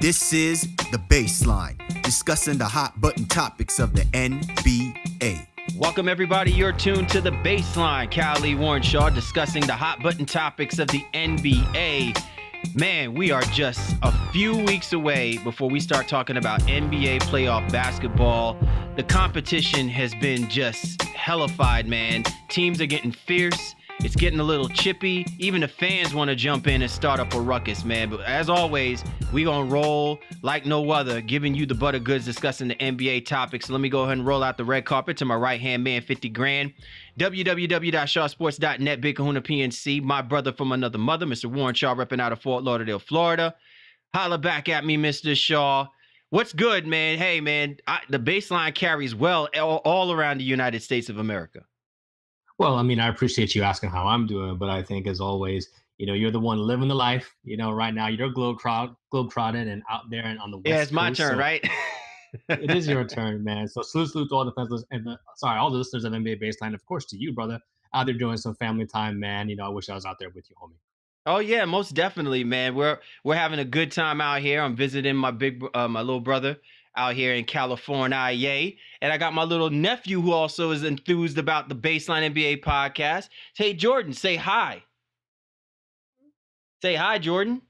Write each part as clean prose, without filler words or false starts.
This is The Baseline, discussing the hot button topics of the NBA. Welcome, everybody. You're tuned to The Baseline. Lee Warrenshaw discussing the hot button topics of the NBA. Man, we are just a few weeks away before we start talking about NBA playoff basketball. The competition has been just hellified, man. Teams are getting fierce. It's getting a little chippy. Even the fans want to jump in and start up a ruckus, man. But as always, we gonna roll like no other, giving you the butter goods, discussing the NBA topics. So let me go ahead and roll out the red carpet to my right-hand man, 50 grand. www.shawsports.net, Big Kahuna PNC. My brother from another mother, Mr. Warren Shaw, repping out of Fort Lauderdale, Florida. Holla back at me, Mr. Shaw. What's good, man? Hey, man, the baseline carries well all around the United States of America. Well, I mean, I appreciate you asking how I'm doing, but I think as always, you're the one living the life. Right now you're globetrotting and out there and on the West Coast. Yeah, it's my turn, right? It is your turn, man. So salute to all the fans and all the listeners of NBA Baseline. Of course, to you, brother, out there doing some family time, man. I wish I was out there with you, homie. Oh yeah, most definitely, man. We're having a good time out here. I'm visiting my my little brother out here in California, yay. And I got my little nephew who also is enthused about the Baseline NBA podcast. Hey, Jordan, say hi. Say hi, Jordan.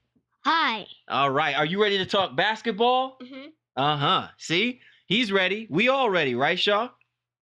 Hi. All right. Are you ready to talk basketball? Mm-hmm. Uh-huh. See? He's ready. We all ready, right, Shaw?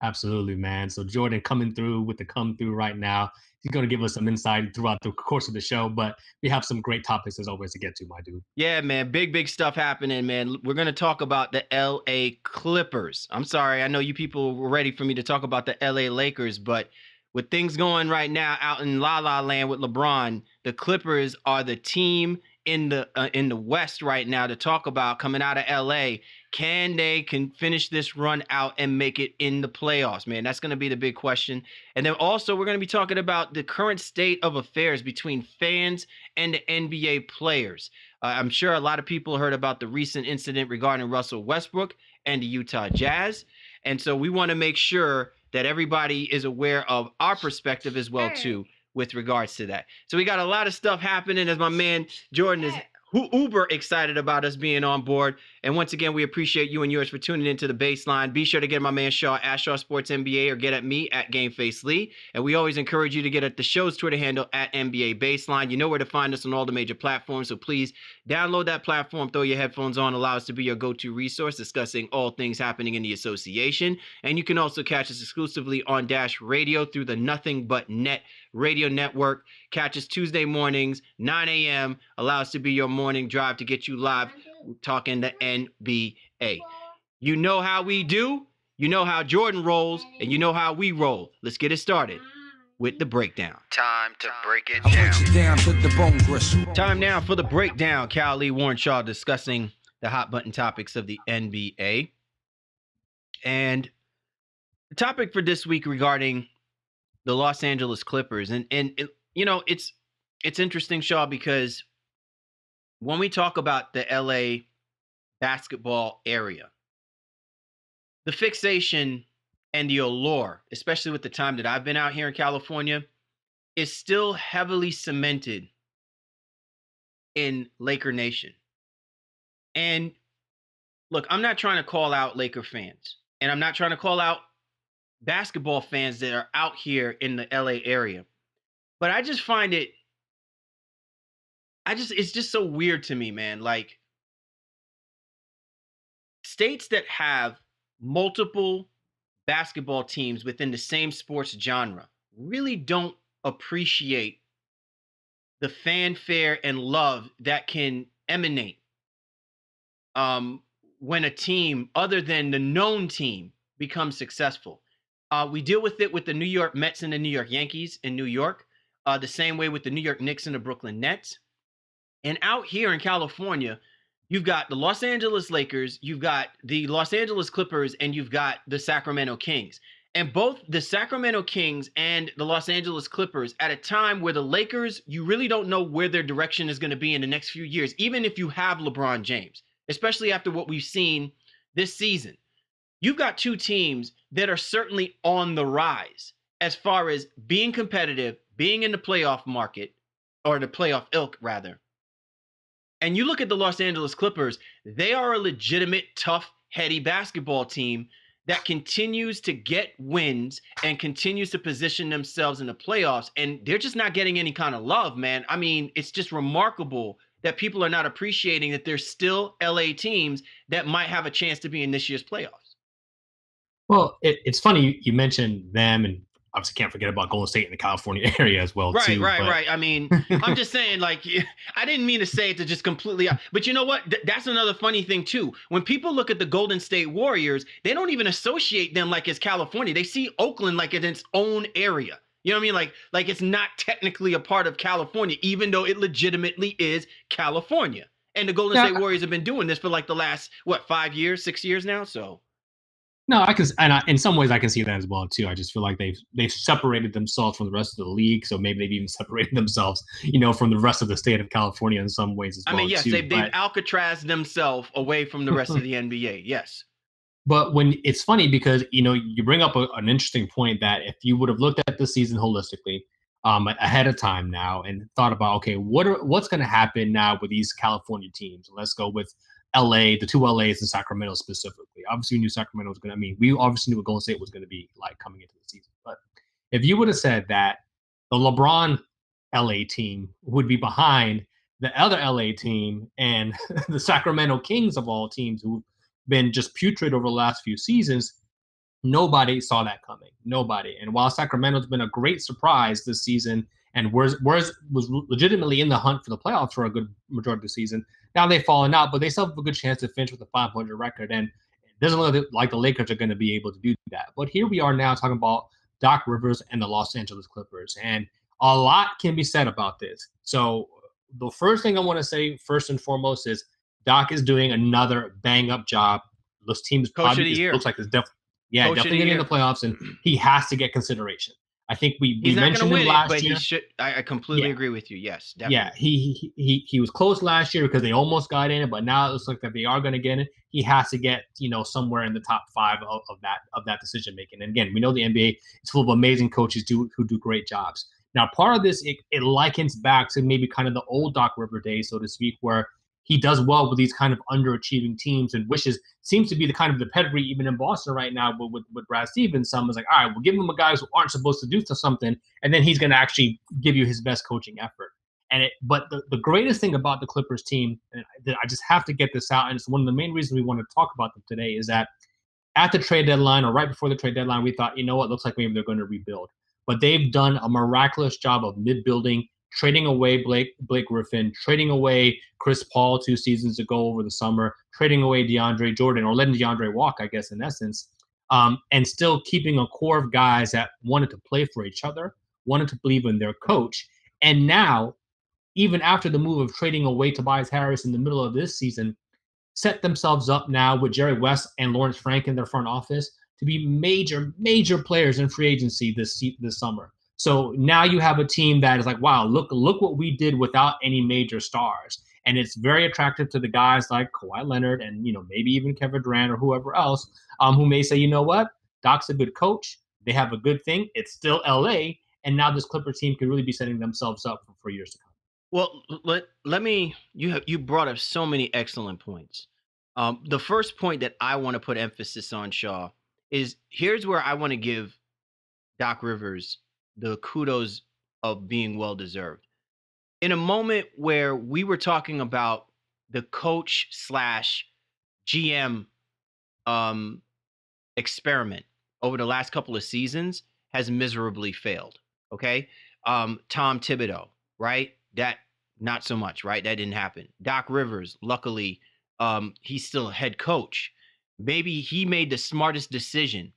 Absolutely, man. So Jordan coming through with the come through right now. He's going to give us some insight throughout the course of the show, but we have some great topics as always to get to, my dude. Yeah, man. Big stuff happening, man. We're going to talk about the LA Clippers. I'm sorry. I know you people were ready for me to talk about the LA Lakers, but with things going right now out in La La Land with LeBron, the Clippers are the team in the West right now to talk about coming out of LA. Can they finish this run out and make it in the playoffs, man? That's going to be the big question. And then also we're going to be talking about the current state of affairs between fans and the NBA players. I'm sure a lot of people heard about the recent incident regarding Russell Westbrook and the Utah Jazz. And so we want to make sure that everybody is aware of our perspective as well, too, with regards to that. So we got a lot of stuff happening as my man Jordan is uber excited about us being on board. And once again, we appreciate you and yours for tuning into the Baseline. Be sure to get my man Shaw at Shaw Sports NBA or get at me at GameFace Lee. And we always encourage you to get at the show's Twitter handle at NBA Baseline. You know where to find us on all the major platforms. So please download that platform, throw your headphones on, allow us to be your go-to resource discussing all things happening in the association. And you can also catch us exclusively on Dash Radio through the Nothing But Net Radio Network. Catch us Tuesday mornings, 9 a.m. Allow us to be your morning drive to get you live talking the NBA. You know how we do, you know how Jordan rolls, and you know how we roll. Let's get it started with the breakdown. Time to break it down. Time now for the breakdown. Lee Warrenshaw discussing the hot button topics of the NBA. And the topic for this week regarding the Los Angeles Clippers. And it's interesting, Shaw, because when we talk about the LA basketball area, the fixation and the allure, especially with the time that I've been out here in California, is still heavily cemented in Laker Nation. And look, I'm not trying to call out Laker fans, and I'm not trying to call out basketball fans that are out here in the LA area. But I just find it's just so weird to me, man. Like, states that have multiple basketball teams within the same sports genre really don't appreciate the fanfare and love that can emanate when a team other than the known team becomes successful. We deal with it with the New York Mets and the New York Yankees in New York, the same way with the New York Knicks and the Brooklyn Nets. And out here in California, you've got the Los Angeles Lakers, you've got the Los Angeles Clippers, and you've got the Sacramento Kings. And both the Sacramento Kings and the Los Angeles Clippers, at a time where the Lakers, you really don't know where their direction is going to be in the next few years, even if you have LeBron James, especially after what we've seen this season. You've got two teams that are certainly on the rise as far as being competitive, being in the playoff market, or the playoff ilk, rather. And you look at the Los Angeles Clippers, they are a legitimate, tough, heady basketball team that continues to get wins and continues to position themselves in the playoffs. And they're just not getting any kind of love, man. I mean, it's just remarkable that people are not appreciating that there's still LA teams that might have a chance to be in this year's playoffs. Well, it's funny you mentioned them, and obviously can't forget about Golden State in the California area as well Right, too. right, But right. I mean, I'm just saying, like, I didn't mean to say it to just completely, but you know what? That's another funny thing too. When people look at the Golden State Warriors, they don't even associate them like it's California. They see Oakland like it's its own area. You know what I mean? Like it's not technically a part of California, even though it legitimately is California. And the Golden State yeah, Warriors have been doing this for like the last what 5 years, 6 years now. So no, I can, in some ways I can see that as well too. I just feel like they've separated themselves from the rest of the league, so maybe they've even separated themselves, from the rest of the state of California in some ways as I mean, well yes, too. they've Alcatraz themselves away from the rest of the NBA. Yes. But when it's funny because you bring up an interesting point that if you would have looked at the season holistically ahead of time now and thought about okay what's going to happen now with these California teams. Let's go with LA, the two LAs and Sacramento specifically. Obviously, we knew Sacramento was going to. I mean, we obviously knew what Golden State was going to be like coming into the season. But if you would have said that the LeBron LA team would be behind the other LA team and the Sacramento Kings of all teams who been just putrid over the last few seasons, nobody saw that coming. Nobody. And while Sacramento's been a great surprise this season and was legitimately in the hunt for the playoffs for a good majority of the season, now they've fallen out, but they still have a good chance to finish with a 500 record. And it doesn't look like the Lakers are going to be able to do that. But here we are now talking about Doc Rivers and the Los Angeles Clippers. And a lot can be said about this. So the first thing I want to say, first and foremost, is Doc is doing another bang up job. This team is Coach of probably the year. looks like it's definitely Coach of definitely the getting in year. the playoffs, and he has to get consideration. I think we He's not going to mentioned him win it, last but year. he should. I completely agree with you. Yes, definitely. Yeah, he was close last year because they almost got in it, but now it looks like that they are going to get it. He has to get somewhere in the top five of that decision making. And again, we know the NBA is full of amazing coaches who do great jobs. Now, part of this it likens back to maybe kind of the old Doc River days, so to speak, where he does well with these kind of underachieving teams and seems to be the kind of the pedigree even in Boston right now. But with Brad Stevens, someone's like, all right, we'll give him a guys who aren't supposed to do something, and then he's going to actually give you his best coaching effort. But the greatest thing about the Clippers team, and I just have to get this out, and it's one of the main reasons we want to talk about them today, is that at the trade deadline or right before the trade deadline, we thought, looks like maybe they're going to rebuild. But they've done a miraculous job of mid-building, trading away Blake Griffin, trading away Chris Paul 2 seasons ago over the summer, trading away DeAndre Jordan, or letting DeAndre walk, I guess, in essence, and still keeping a core of guys that wanted to play for each other, wanted to believe in their coach. And now, even after the move of trading away Tobias Harris in the middle of this season, set themselves up now with Jerry West and Lawrence Frank in their front office to be major players in free agency this summer. So now you have a team that is like, wow, look what we did without any major stars. And it's very attractive to the guys like Kawhi Leonard and maybe even Kevin Durant or whoever else who may say, you know what, Doc's a good coach. They have a good thing. It's still LA. And now this Clipper team could really be setting themselves up for years to come. Well, let me. You brought up so many excellent points. The first point that I want to put emphasis on, Shaw, is here's where I want to give Doc Rivers the kudos of being well deserved. In a moment where we were talking about the coach slash GM experiment over the last couple of seasons has miserably failed. Okay. Tom Thibodeau, right? That not so much, right? That didn't happen. Doc Rivers, luckily, he's still head coach. Maybe he made the smartest decision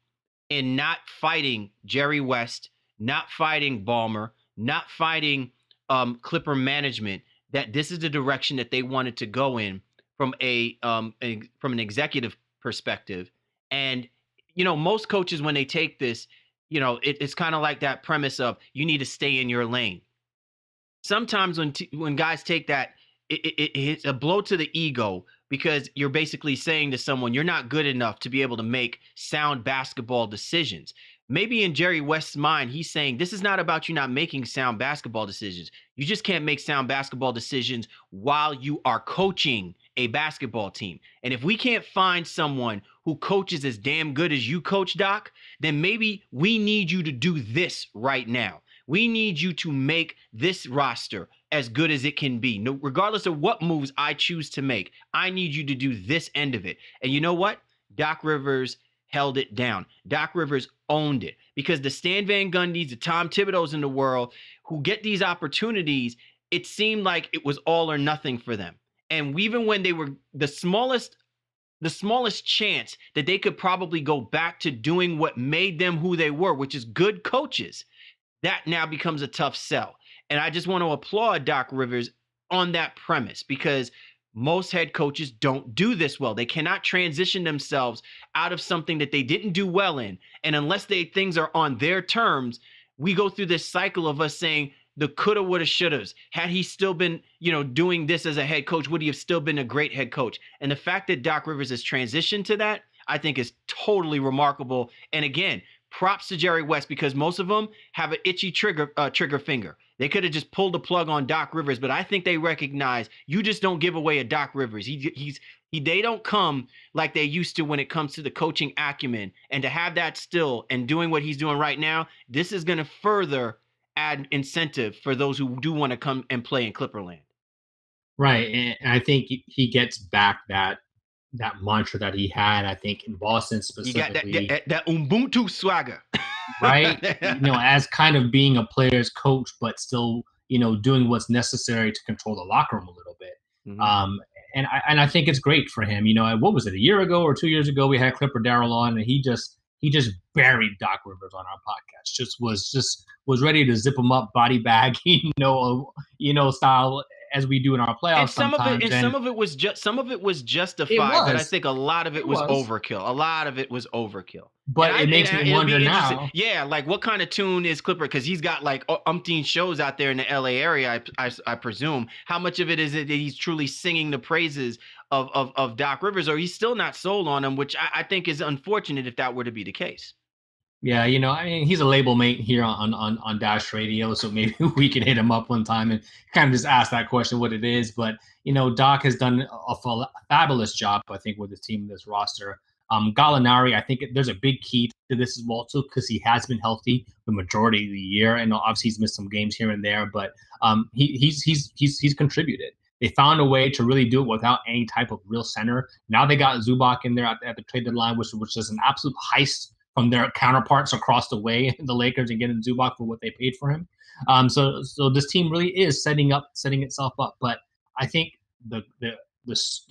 in not fighting Jerry West, not fighting Ballmer, not fighting Clipper management, that this is the direction that they wanted to go in from from an executive perspective. And most coaches, when they take this, it's kind of like that premise of you need to stay in your lane. Sometimes when guys take that, it's a blow to the ego because you're basically saying to someone, you're not good enough to be able to make sound basketball decisions. maybe in Jerry West's mind, he's saying this is not about you not making sound basketball decisions. You just can't make sound basketball decisions while you are coaching a basketball team. And if we can't find someone who coaches as damn good as you coach, Doc, then maybe we need you to do this right now. We need you to make this roster as good as it can be. No, regardless of what moves I choose to make, I need you to do this end of it. And you know what? Doc Rivers held it down. Doc Rivers owned it because the Stan Van Gundy's, the Tom Thibodeau's in the world who get these opportunities, it seemed like it was all or nothing for them. And even when they were the smallest chance that they could probably go back to doing what made them who they were, which is good coaches, that now becomes a tough sell. And I just want to applaud Doc Rivers on that premise because most head coaches don't do this well. They cannot transition themselves out of something that they didn't do well in. And unless things are on their terms, we go through this cycle of us saying the coulda, woulda, shouldas. Had he still been, doing this as a head coach, would he have still been a great head coach? And the fact that Doc Rivers has transitioned to that, I think is totally remarkable. And again, props to Jerry West because most of them have an itchy trigger finger. They could have just pulled the plug on Doc Rivers, but I think they recognize you just don't give away a Doc Rivers. They don't come like they used to when it comes to the coaching acumen, and to have that still and doing what he's doing right now, this is going to further add incentive for those who do want to come and play in Clipperland. Right, and I think he gets back that mantra that he had, I think, in Boston specifically. You got that Ubuntu swagger. Right? As kind of being a player's coach, but still, doing what's necessary to control the locker room a little bit. Mm-hmm. And I think it's great for him. What was it, a year ago or 2 years ago, we had Clipper Darrell on, and he just buried Doc Rivers on our podcast. Was ready to zip him up, body bag, style, as we do in our playoffs. And some of it was justified, but I think a lot of it was overkill. A lot of it was overkill. But it makes me wonder now. Yeah, like what kind of tune is Clipper? Because he's got like umpteen shows out there in the LA area, I presume. How much of it is it that he's truly singing the praises of Doc Rivers, or he's still not sold on him, which I think is unfortunate if that were to be the case. Yeah, he's a label mate here on Dash Radio, so maybe we can hit him up one time and kind of just ask that question what it is. But, Doc has done a fabulous job, I think, with his team, this roster. Gallinari, I think there's a big key to this as well, too, because he has been healthy the majority of the year. And obviously he's missed some games here and there, but he's contributed. They found a way to really do it without any type of real center. Now they got Zubac in there at the trade deadline, which is an absolute heist from their counterparts across the way, the Lakers, and getting Zubac for what they paid for him. So this team really is setting itself up. But I think the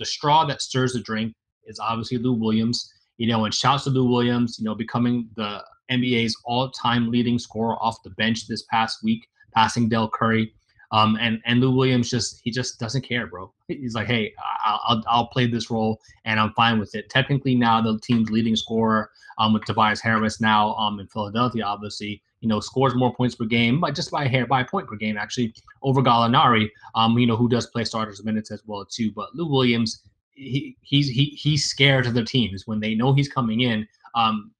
straw that stirs the drink is obviously Lou Williams. And shouts to Lou Williams, becoming the NBA's all-time leading scorer off the bench this past week, passing Del Curry. And Lou Williams just doesn't care, bro. He's like, hey, I'll play this role and I'm fine with it. Technically now the team's leading scorer with Tobias Harris now in Philadelphia, obviously, scores more points per game, but just by a point per game actually over Gallinari, who does play starters minutes as well too. But Lou Williams, he's scared of the teams when they know he's coming in.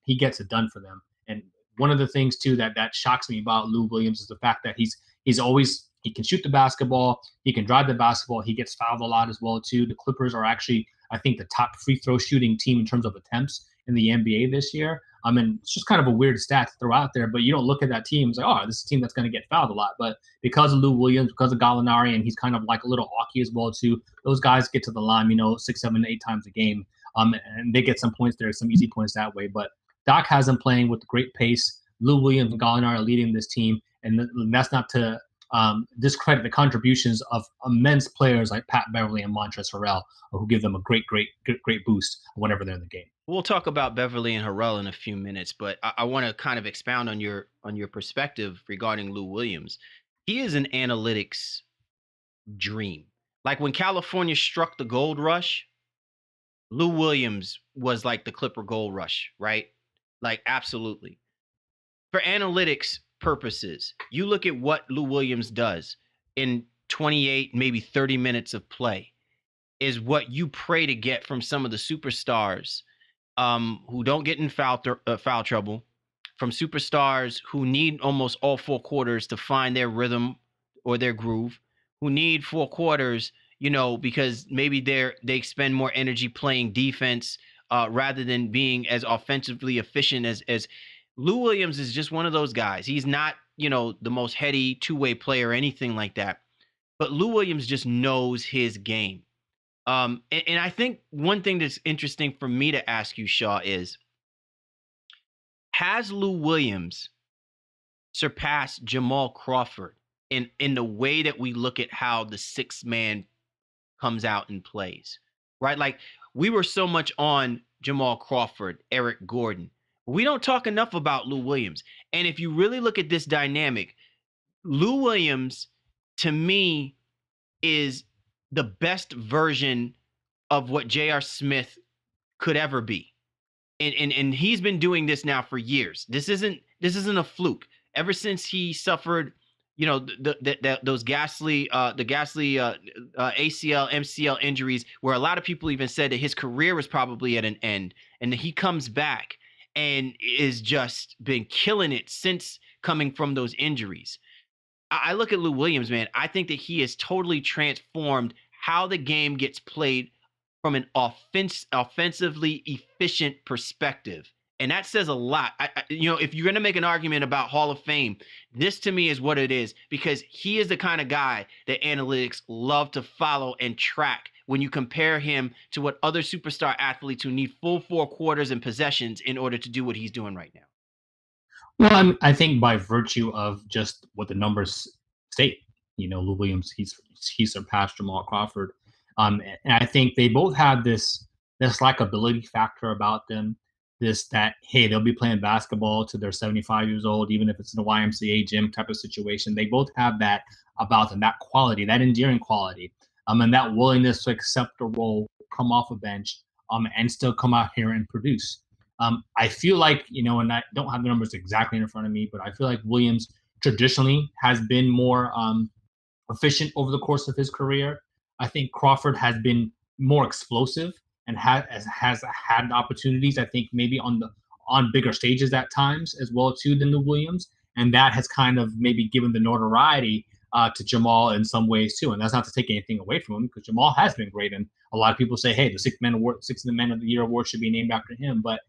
He gets it done for them. And one of the things too that shocks me about Lou Williams is the fact that he's always. He can shoot the basketball. He can drive the basketball. He gets fouled a lot as well, too. The Clippers are actually, I think, the top free throw shooting team in terms of attempts in the NBA this year. It's just kind of a weird stat to throw out there, but you don't look at that team and say, oh, this is a team that's going to get fouled a lot. But because of Lou Williams, because of Gallinari, and he's kind of like a little hockey as well, too, those guys get to the line, 6, 7, 8 times a game. And they get some points there, some easy points that way. But Doc has them playing with great pace. Lou Williams and Gallinari are leading this team, and that's not to discredit the contributions of immense players like Pat Beverly and Montrezl Harrell, who give them a great boost whenever they're in the game. We'll talk about Beverly and Harrell in a few minutes, but I want to kind of expound on your perspective regarding Lou Williams. He is an analytics dream. Like when California struck the gold rush, Lou Williams was like the Clipper gold rush, right? Like absolutely. For analytics purposes, you look at what Lou Williams does in 28, maybe 30 minutes of play is what you pray to get from some of the superstars who don't get in foul trouble, from superstars who need almost all 4 quarters to find their rhythm or their groove, who need 4 quarters, because maybe they expend more energy playing defense rather than being as offensively efficient as Lou Williams is just one of those guys. He's not, the most heady two-way player or anything like that. But Lou Williams just knows his game. And I think one thing that's interesting for me to ask you, Shaw, is has Lou Williams surpassed Jamal Crawford in the way that we look at how the sixth man comes out and plays, right? Like we were so much on Jamal Crawford, Eric Gordon. We don't talk enough about Lou Williams. And if you really look at this dynamic, Lou Williams, to me, is the best version of what J.R. Smith could ever be. And he's been doing this now for years. This isn't a fluke. Ever since he suffered, those ghastly ACL, MCL injuries, where a lot of people even said that his career was probably at an end, and he comes back and is just been killing it since coming from those injuries. I look at Lou Williams, man. I think that he has totally transformed how the game gets played from an offensively efficient perspective. And that says a lot. If you're going to make an argument about Hall of Fame, this to me is what it is, because he is the kind of guy that analytics love to follow and track when you compare him to what other superstar athletes who need full 4 quarters and possessions in order to do what he's doing right now. Well, I think by virtue of just what the numbers state, Lou Williams, he surpassed Jamal Crawford. And I think they both have this likability factor about them. That hey, they'll be playing basketball till they're 75 years old, even if it's in a YMCA gym type of situation. They both have that about them, that quality, that endearing quality, and that willingness to accept a role, come off a bench, and still come out here and produce. I feel like, and I don't have the numbers exactly in front of me, but I feel like Williams traditionally has been more efficient over the course of his career. I think Crawford has been more explosive and has had opportunities, I think, maybe on bigger stages at times as well too than the Williams, and that has kind of maybe given the notoriety to Jamal in some ways too. And that's not to take anything away from him, because Jamal has been great, and a lot of people say, hey, the Sixth Man of the Year award should be named after him. But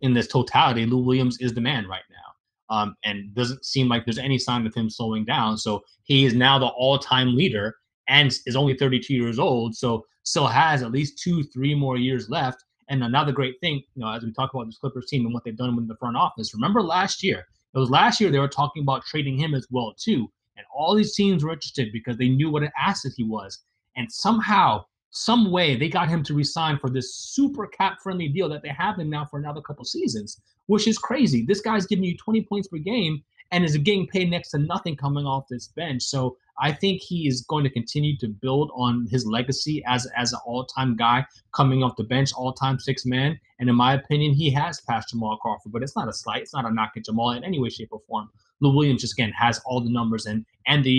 in this totality, Lou Williams is the man right now, and doesn't seem like there's any sign of him slowing down. So he is now the all-time leader and is only 32 years old, so still has at least 2-3 more years left. And another great thing, as we talk about this Clippers team and what they've done with the front office, remember last year they were talking about trading him as well too, and all these teams were interested because they knew what an asset he was. And somehow, some way, they got him to resign for this super cap-friendly deal that they have him now for another couple seasons, which is crazy. This guy's giving you 20 points per game and is getting paid next to nothing coming off this bench. So I think he is going to continue to build on his legacy as an all-time guy coming off the bench, all-time sixth man. And in my opinion, he has passed Jamal Crawford. But it's not a slight. It's not a knock at Jamal in any way, shape, or form. Lou Williams just, again, has all the numbers and the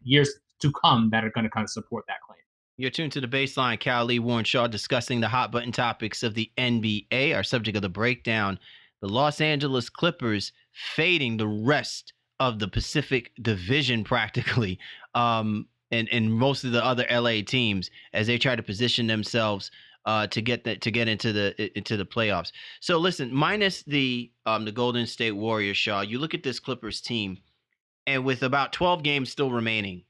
years to come that are going to kind of support that claim. You're tuned to The Baseline. Cal Lee, Warren Shaw, discussing the hot button topics of the NBA. Our subject of the breakdown, the Los Angeles Clippers fading the rest of the Pacific Division practically, and most of the other LA teams as they try to position themselves to get into the playoffs. So listen, minus the Golden State Warriors, Shaw, you look at this Clippers team, and with about 12 games still remaining,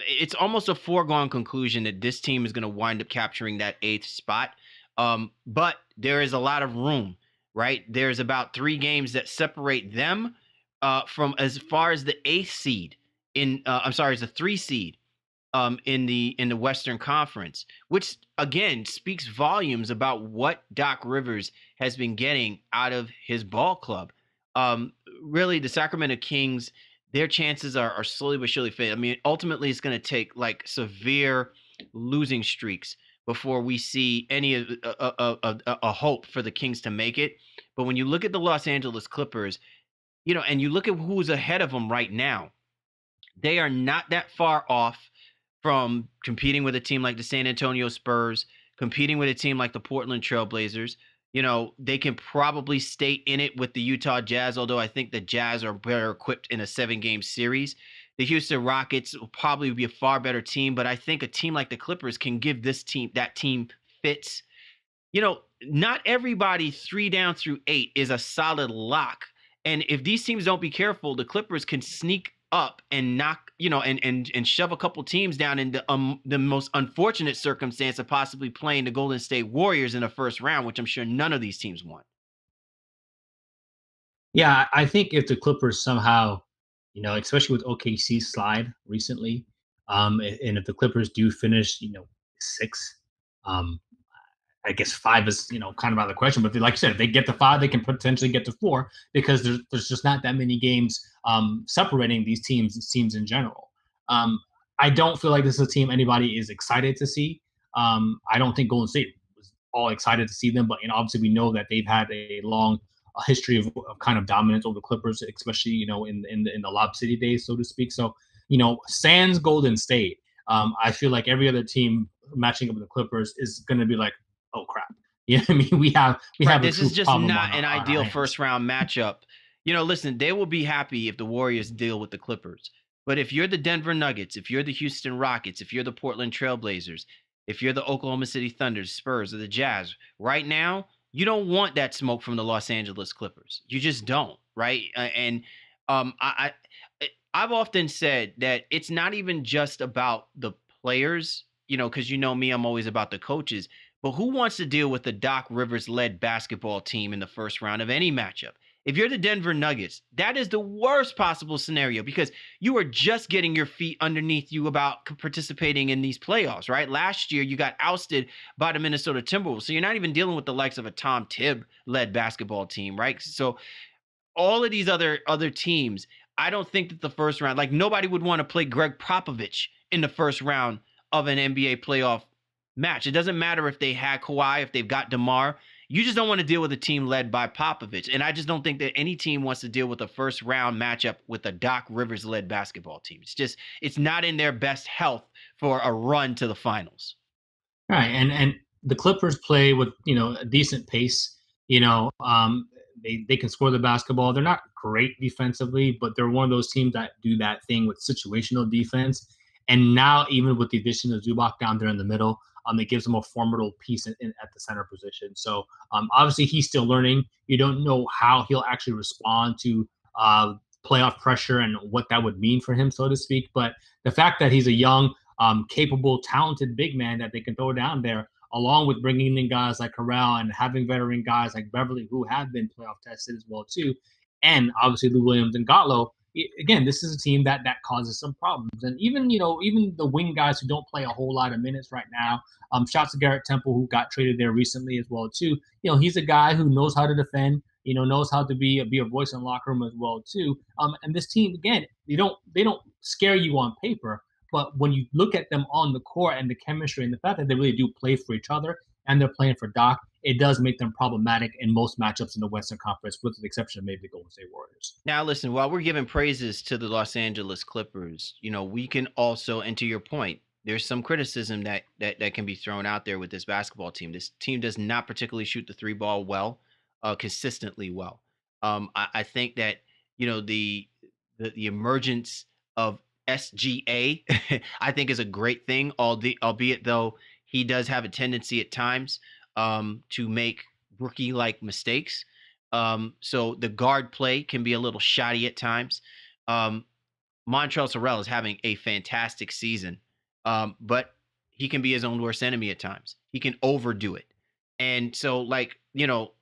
it's almost a foregone conclusion that this team is going to wind up capturing that 8th spot. But there is a lot of room, right? There's about 3 games that separate them from as far as the 8th seed as the 3 seed in the Western Conference, which again speaks volumes about what Doc Rivers has been getting out of his ball club. Really, the Sacramento Kings, their chances are slowly but surely fading. I mean, ultimately, it's going to take like severe losing streaks before we see any a hope for the Kings to make it. But when you look at the Los Angeles Clippers, and you look at who's ahead of them right now, they are not that far off from competing with a team like the San Antonio Spurs, competing with a team like the Portland Trail Blazers, They can probably stay in it with the Utah Jazz, although I think the Jazz are better equipped in a 7-game series. The Houston Rockets will probably be a far better team, but I think a team like the Clippers can give that team fits. Not everybody 3 down through 8 is a solid lock. And if these teams don't be careful, the Clippers can sneak up and knock, and shove a couple teams down in the most unfortunate circumstance of possibly playing the Golden State Warriors in the first round, which I'm sure none of these teams want. Yeah, I think if the Clippers somehow, especially with OKC's slide recently, and if the Clippers do finish, 6, um, I guess 5 is, kind of out of the question. But like you said, if they get to 5, they can potentially get to 4 because there's just not that many games separating these teams in general. Um, I don't feel like this is a team anybody is excited to see. I don't think Golden State was all excited to see them, but obviously we know that they've had a long history of kind of dominance over the Clippers, especially in the Lob City days, so to speak. So sans Golden State, I feel like every other team matching up with the Clippers is going to be like, oh crap. You know what I mean? We have a This true is just problem not an on our ideal hands. first round matchup. Listen, they will be happy if the Warriors deal with the Clippers. But if you're the Denver Nuggets, if you're the Houston Rockets, if you're the Portland Trailblazers, if you're the Oklahoma City Thunder, Spurs, or the Jazz, right now, you don't want that smoke from the Los Angeles Clippers. You just don't, right? And I've often said that it's not even just about the players, because me, I'm always about the coaches. But who wants to deal with the Doc Rivers led basketball team in the first round of any matchup? If you're the Denver Nuggets, that is the worst possible scenario because you are just getting your feet underneath you about participating in these playoffs, right? Last year, you got ousted by the Minnesota Timberwolves. So you're not even dealing with the likes of a Tom Tibb led basketball team, right? So all of these other teams, I don't think that the first round, like nobody would want to play Greg Popovich in the first round of an NBA playoff match. It doesn't matter if they had Kawhi, if they've got DeMar. You just don't want to deal with a team led by Popovich. And I just don't think that any team wants to deal with a first round matchup with a Doc Rivers led basketball team. It's not in their best health for a run to the finals. Right, and the Clippers play with a decent pace. They can score the basketball. They're not great defensively, but they're one of those teams that do that thing with situational defense. And now, even with the addition of Zubac down there in the middle, it gives them a formidable piece at the center position. So obviously, he's still learning. You don't know how he'll actually respond to playoff pressure and what that would mean for him, so to speak. But the fact that he's a young, capable, talented big man that they can throw down there, along with bringing in guys like Corral and having veteran guys like Beverly who have been playoff tested as well too, and obviously Lou Williams and Gatlo. Again, this is a team that causes some problems, and even the wing guys who don't play a whole lot of minutes right now. Shouts to Garrett Temple who got traded there recently as well too. He's a guy who knows how to defend. Knows how to be a voice in the locker room as well too. And this team again, they don't scare you on paper. But when you look at them on the court and the chemistry and the fact that they really do play for each other and they're playing for Doc, it does make them problematic in most matchups in the Western Conference, with the exception of maybe the Golden State Warriors. Now, listen, while we're giving praises to the Los Angeles Clippers, we can also, and to your point, there's some criticism that can be thrown out there with this basketball team. This team does not particularly shoot the 3 ball well, consistently well. I think that the emergence of SGA, I think is a great thing. Albeit though he does have a tendency at times to make rookie-like mistakes. So the guard play can be a little shoddy at times. Montrezl Harrell is having a fantastic season, but he can be his own worst enemy at times. He can overdo it, and so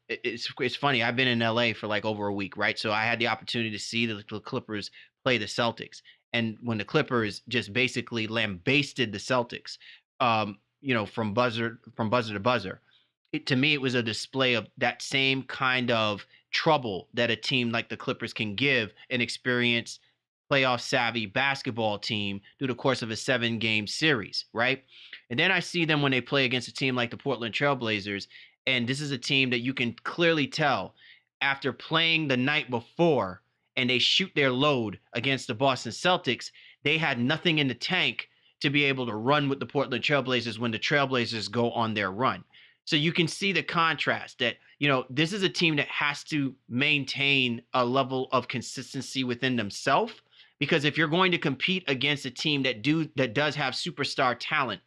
it's funny. I've been in LA for like over a week, right? So I had the opportunity to see the Clippers play the Celtics, and when the Clippers just basically lambasted the Celtics, from buzzer to buzzer, to me it was a display of that same kind of trouble that a team like the Clippers can give an experienced playoff savvy basketball team through the course of a 7-game series, right? And then I see them when they play against a team like the Portland Trailblazers, and this is a team that you can clearly tell after playing the night before and they shoot their load against the Boston Celtics, they had nothing in the tank to be able to run with the Portland Trailblazers when the Trailblazers go on their run. So you can see the contrast that, this is a team that has to maintain a level of consistency within themselves. Because if you're going to compete against a team that does have superstar talent,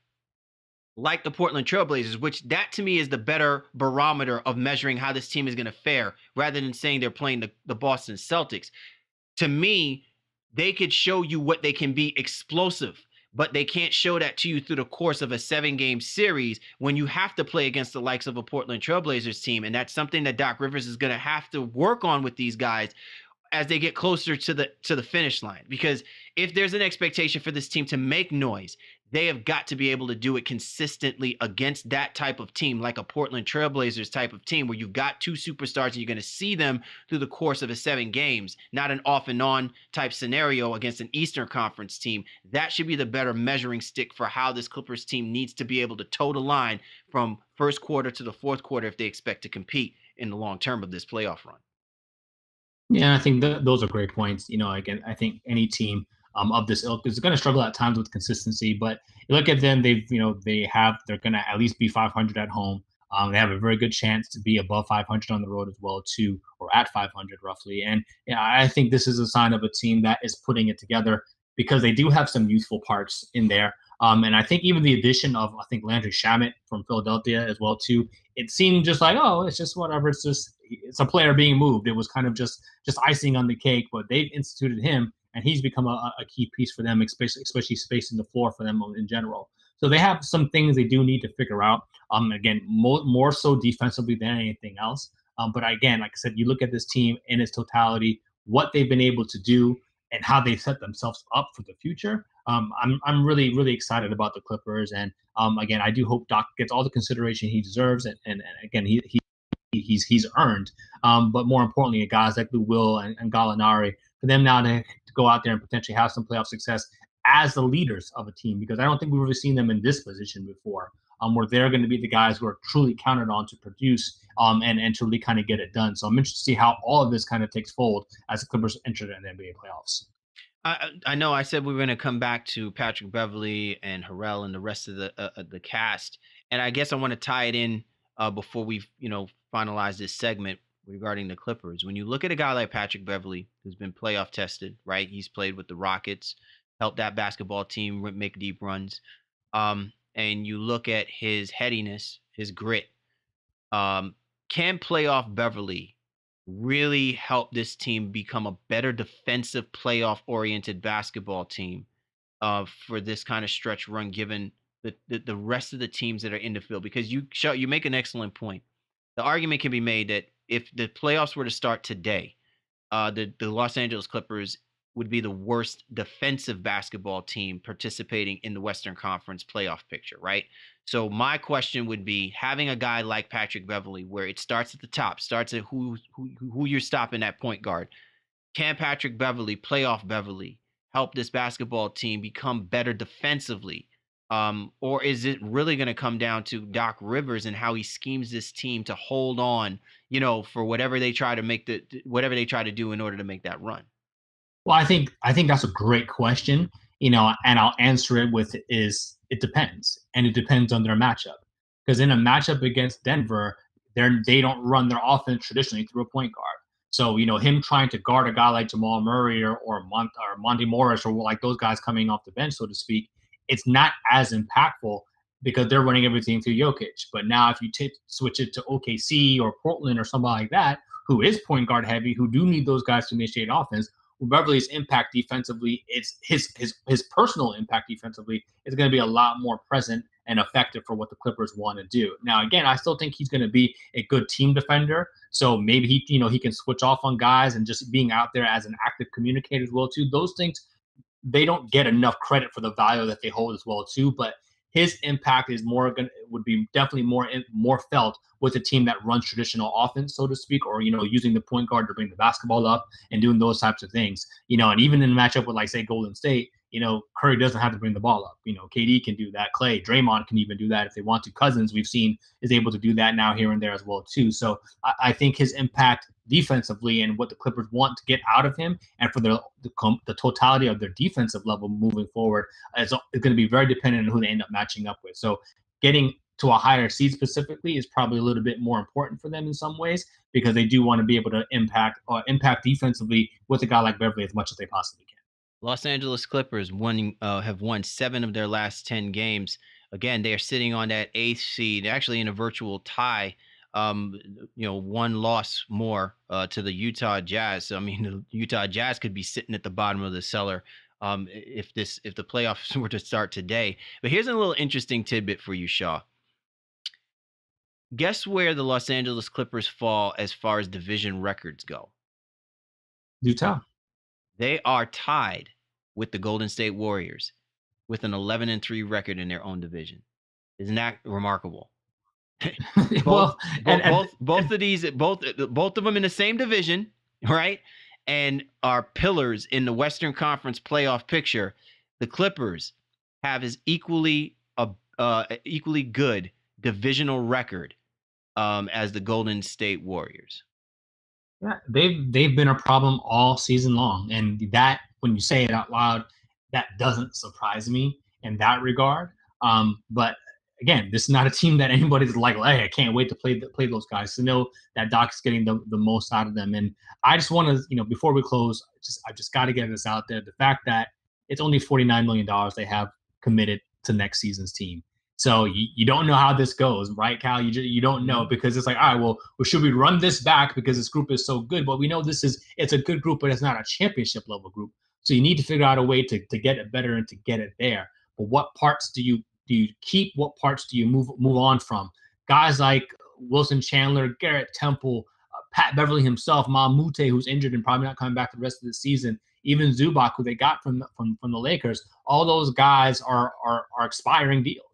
like the Portland Trailblazers, which that to me is the better barometer of measuring how this team is going to fare, rather than saying they're playing the Boston Celtics. To me, they could show you what they can be explosive, but they can't show that to you through the course of a 7-game series when you have to play against the likes of a Portland Trailblazers team. And that's something that Doc Rivers is going to have to work on with these guys as they get closer to the finish line. Because if there's an expectation for this team to make noise, they have got to be able to do it consistently against that type of team, like a Portland Trailblazers type of team, where you've got two superstars and you're going to see them through the course of a 7 games, not an off and on type scenario against an Eastern Conference team. That should be the better measuring stick for how this Clippers team needs to be able to toe the line from first quarter to the fourth quarter if they expect to compete in the long term of this playoff run. Yeah, I think those are great points. Again, I think any team of this ilk is going to struggle at times with consistency, but you look at them, they're going to at least be 500 at home. They have a very good chance to be above 500 on the road as well, too, or at 500 roughly. And I think this is a sign of a team that is putting it together because they do have some youthful parts in there. And I think even the addition of, I think, Landry Shamet from Philadelphia as well too, it seemed just like, oh, it's just whatever. It's a player being moved. It was kind of just icing on the cake. But they've instituted him, and he's become a key piece for them, especially spacing the floor for them in general. So they have some things they do need to figure out. Again, more so defensively than anything else. But again, like I said, you look at this team in its totality, what they've been able to do, and how they set themselves up for the future. I'm really excited about the Clippers, and again, I do hope Doc gets all the consideration he deserves, and again, he's earned. But more importantly, guys like Lou Will and Gallinari, for them now to go out there and potentially have some playoff success as the leaders of a team, because I don't think we've really seen them in this position before. Where they're going to be the guys who are truly counted on to produce and to really kind of get it done. So I'm interested to see how all of this kind of takes fold as the Clippers enter the NBA playoffs. I know I said we were going to come back to Patrick Beverly and Harrell and the rest of the cast, and I guess I want to tie it in before we finalize this segment regarding the Clippers. When you look at a guy like Patrick Beverly, who's been playoff tested, right? He's played with the Rockets, helped that basketball team make deep runs, and you look at his headiness, his grit. Can playoff Beverly really help this team become a better defensive playoff-oriented basketball team for this kind of stretch run, given the rest of the teams that are in the field? Because you make an excellent point. The argument can be made that if the playoffs were to start today, the Los Angeles Clippers would be the worst defensive basketball team participating in the Western Conference playoff picture, right? So my question would be, having a guy like Patrick Beverly, where it starts at the top, starts at who you're stopping at point guard. Can Patrick Beverly, playoff Beverly, help this basketball team become better defensively? Or is it really going to come down to Doc Rivers and how he schemes this team to hold on, for whatever they try to do in order to make that run? Well, I think that's a great question, and I'll answer it with it depends, and it depends on their matchup. Because in a matchup against Denver, they don't run their offense traditionally through a point guard. So him trying to guard a guy like Jamal Murray or Monty Morris or like those guys coming off the bench, so to speak, it's not as impactful because they're running everything through Jokic. But now if you switch it to OKC or Portland or somebody like that, who is point guard heavy, who do need those guys to initiate offense, Beverly's impact defensively, it's his personal impact defensively is going to be a lot more present and effective for what the Clippers want to do. Now, again, I still think he's going to be a good team defender. So maybe he can switch off on guys and just being out there as an active communicator as well too. Those things, they don't get enough credit for the value that they hold as well too. But his impact would be definitely more felt with a team that runs traditional offense, so to speak, or using the point guard to bring the basketball up and doing those types of things. And even in a matchup with, like, say, Golden State, Curry doesn't have to bring the ball up. KD can do that. Clay, Draymond can even do that if they want to. Cousins, we've seen, is able to do that now here and there as well too. So I think his impact defensively and what the Clippers want to get out of him, and for the totality of their defensive level moving forward, is going to be very dependent on who they end up matching up with. So getting to a higher seed specifically is probably a little bit more important for them in some ways, because they do want to be able to impact defensively with a guy like Beverly as much as they possibly can. Los Angeles Clippers have won 7 of their last 10 games. Again, they are sitting on that 8th seed, actually in a virtual tie. One loss more to the Utah Jazz. So, I mean, the Utah Jazz could be sitting at the bottom of the cellar if the playoffs were to start today. But here's a little interesting tidbit for you, Shaw. Guess where the Los Angeles Clippers fall as far as division records go? Utah. They are tied with the Golden State Warriors with an 11-3 record in their own division. Isn't that remarkable? both of them in the same division, right? And are pillars in the Western Conference playoff picture. The Clippers have as equally good divisional record as the Golden State Warriors. Yeah, they've been a problem all season long, and that, when you say it out loud, that doesn't surprise me in that regard. But again, this is not a team that anybody's like, hey, I can't wait to play those guys. To know that Doc's getting the most out of them, and I just want to, before we close, I just got to get this out there: the fact that it's only $49 million they have committed to next season's team. So you don't know how this goes, right, Cal? You don't know, because it's like, all right, well, should we run this back because this group is so good? But we know it's a good group, but it's not a championship level group. So you need to figure out a way to get it better and to get it there. But what parts do you keep? What parts do you move on from? Guys like Wilson Chandler, Garrett Temple, Pat Beverly himself, Mamute, who's injured and probably not coming back the rest of the season, even Zubac, who they got from the Lakers. All those guys are expiring deals.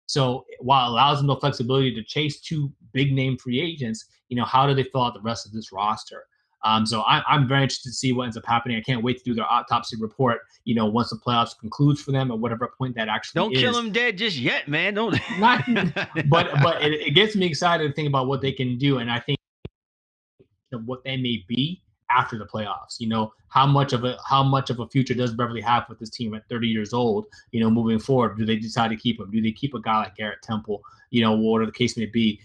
So while it allows them the flexibility to chase 2 big name free agents, how do they fill out the rest of this roster? So I'm very interested to see what ends up happening. I can't wait to do their autopsy report, once the playoffs concludes for them, at whatever point that actually Don't kill them dead just yet, man. Don't. Not, but it gets me excited to think about what they can do, and I think what they may be after the playoffs. How much of a future does Beverly have with this team at 30 years old? Moving forward, do they decide to keep him? Do they keep a guy like Garrett Temple? Whatever the case may be.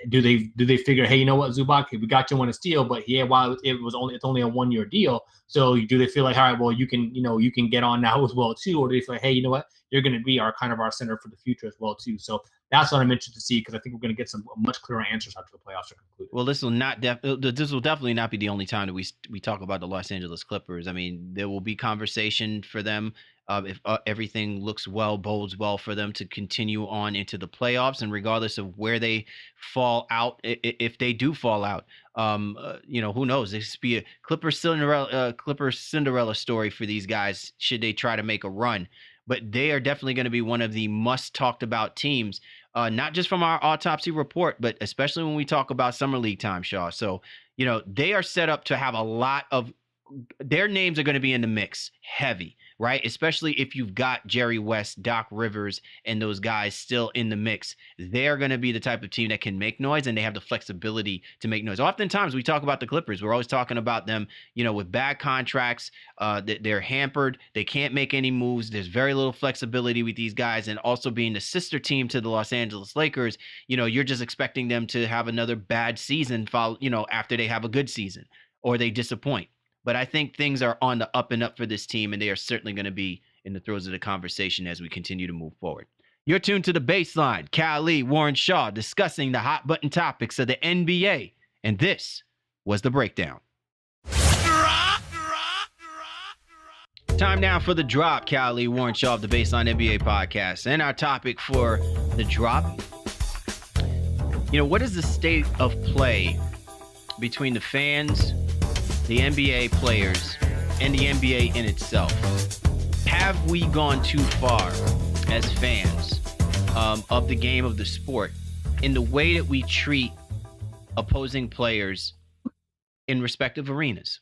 Do they figure, hey, you know what, Zubac, we got you on a steal, but while it's only a 1-year deal. So do they feel like, all right, well, you can get on now as well too, or do they feel like, hey, you know what, you're going to be our center for the future as well too? So that's what I'm interested to see, because I think we're going to get some much clearer answers after the playoffs are concluded. Well, this will definitely not be the only time that we talk about the Los Angeles Clippers. I mean, there will be conversation for them if everything bodes well for them to continue on into the playoffs, and regardless of where they fall out, if they do fall out, who knows? This could be a Clippers Cinderella story for these guys should they try to make a run. But they are definitely going to be one of the must talked about teams, not just from our autopsy report, but especially when we talk about summer league time, Shaw. So, they are set up to have a lot of their names are going to be in the mix heavy, right? Especially if you've got Jerry West, Doc Rivers, and those guys still in the mix. They're going to be the type of team that can make noise, and they have the flexibility to make noise. Oftentimes we talk about the Clippers. We're always talking about them, with bad contracts. They're hampered. They can't make any moves. There's very little flexibility with these guys. And also being the sister team to the Los Angeles Lakers, you're just expecting them to have another bad season, after they have a good season, or they disappoint. But I think things are on the up and up for this team, and they are certainly going to be in the throes of the conversation as we continue to move forward. You're tuned to The Baseline. Cal Lee, Warren Shaw, discussing the hot button topics of the NBA. And this was The Breakdown. Time now for The Drop. Cal Lee, Warren Shaw of The Baseline NBA podcast. And our topic for The Drop, what is the state of play between the fans, the NBA players, and the NBA in itself? Have we gone too far as fans of the game, of the sport, in the way that we treat opposing players in respective arenas?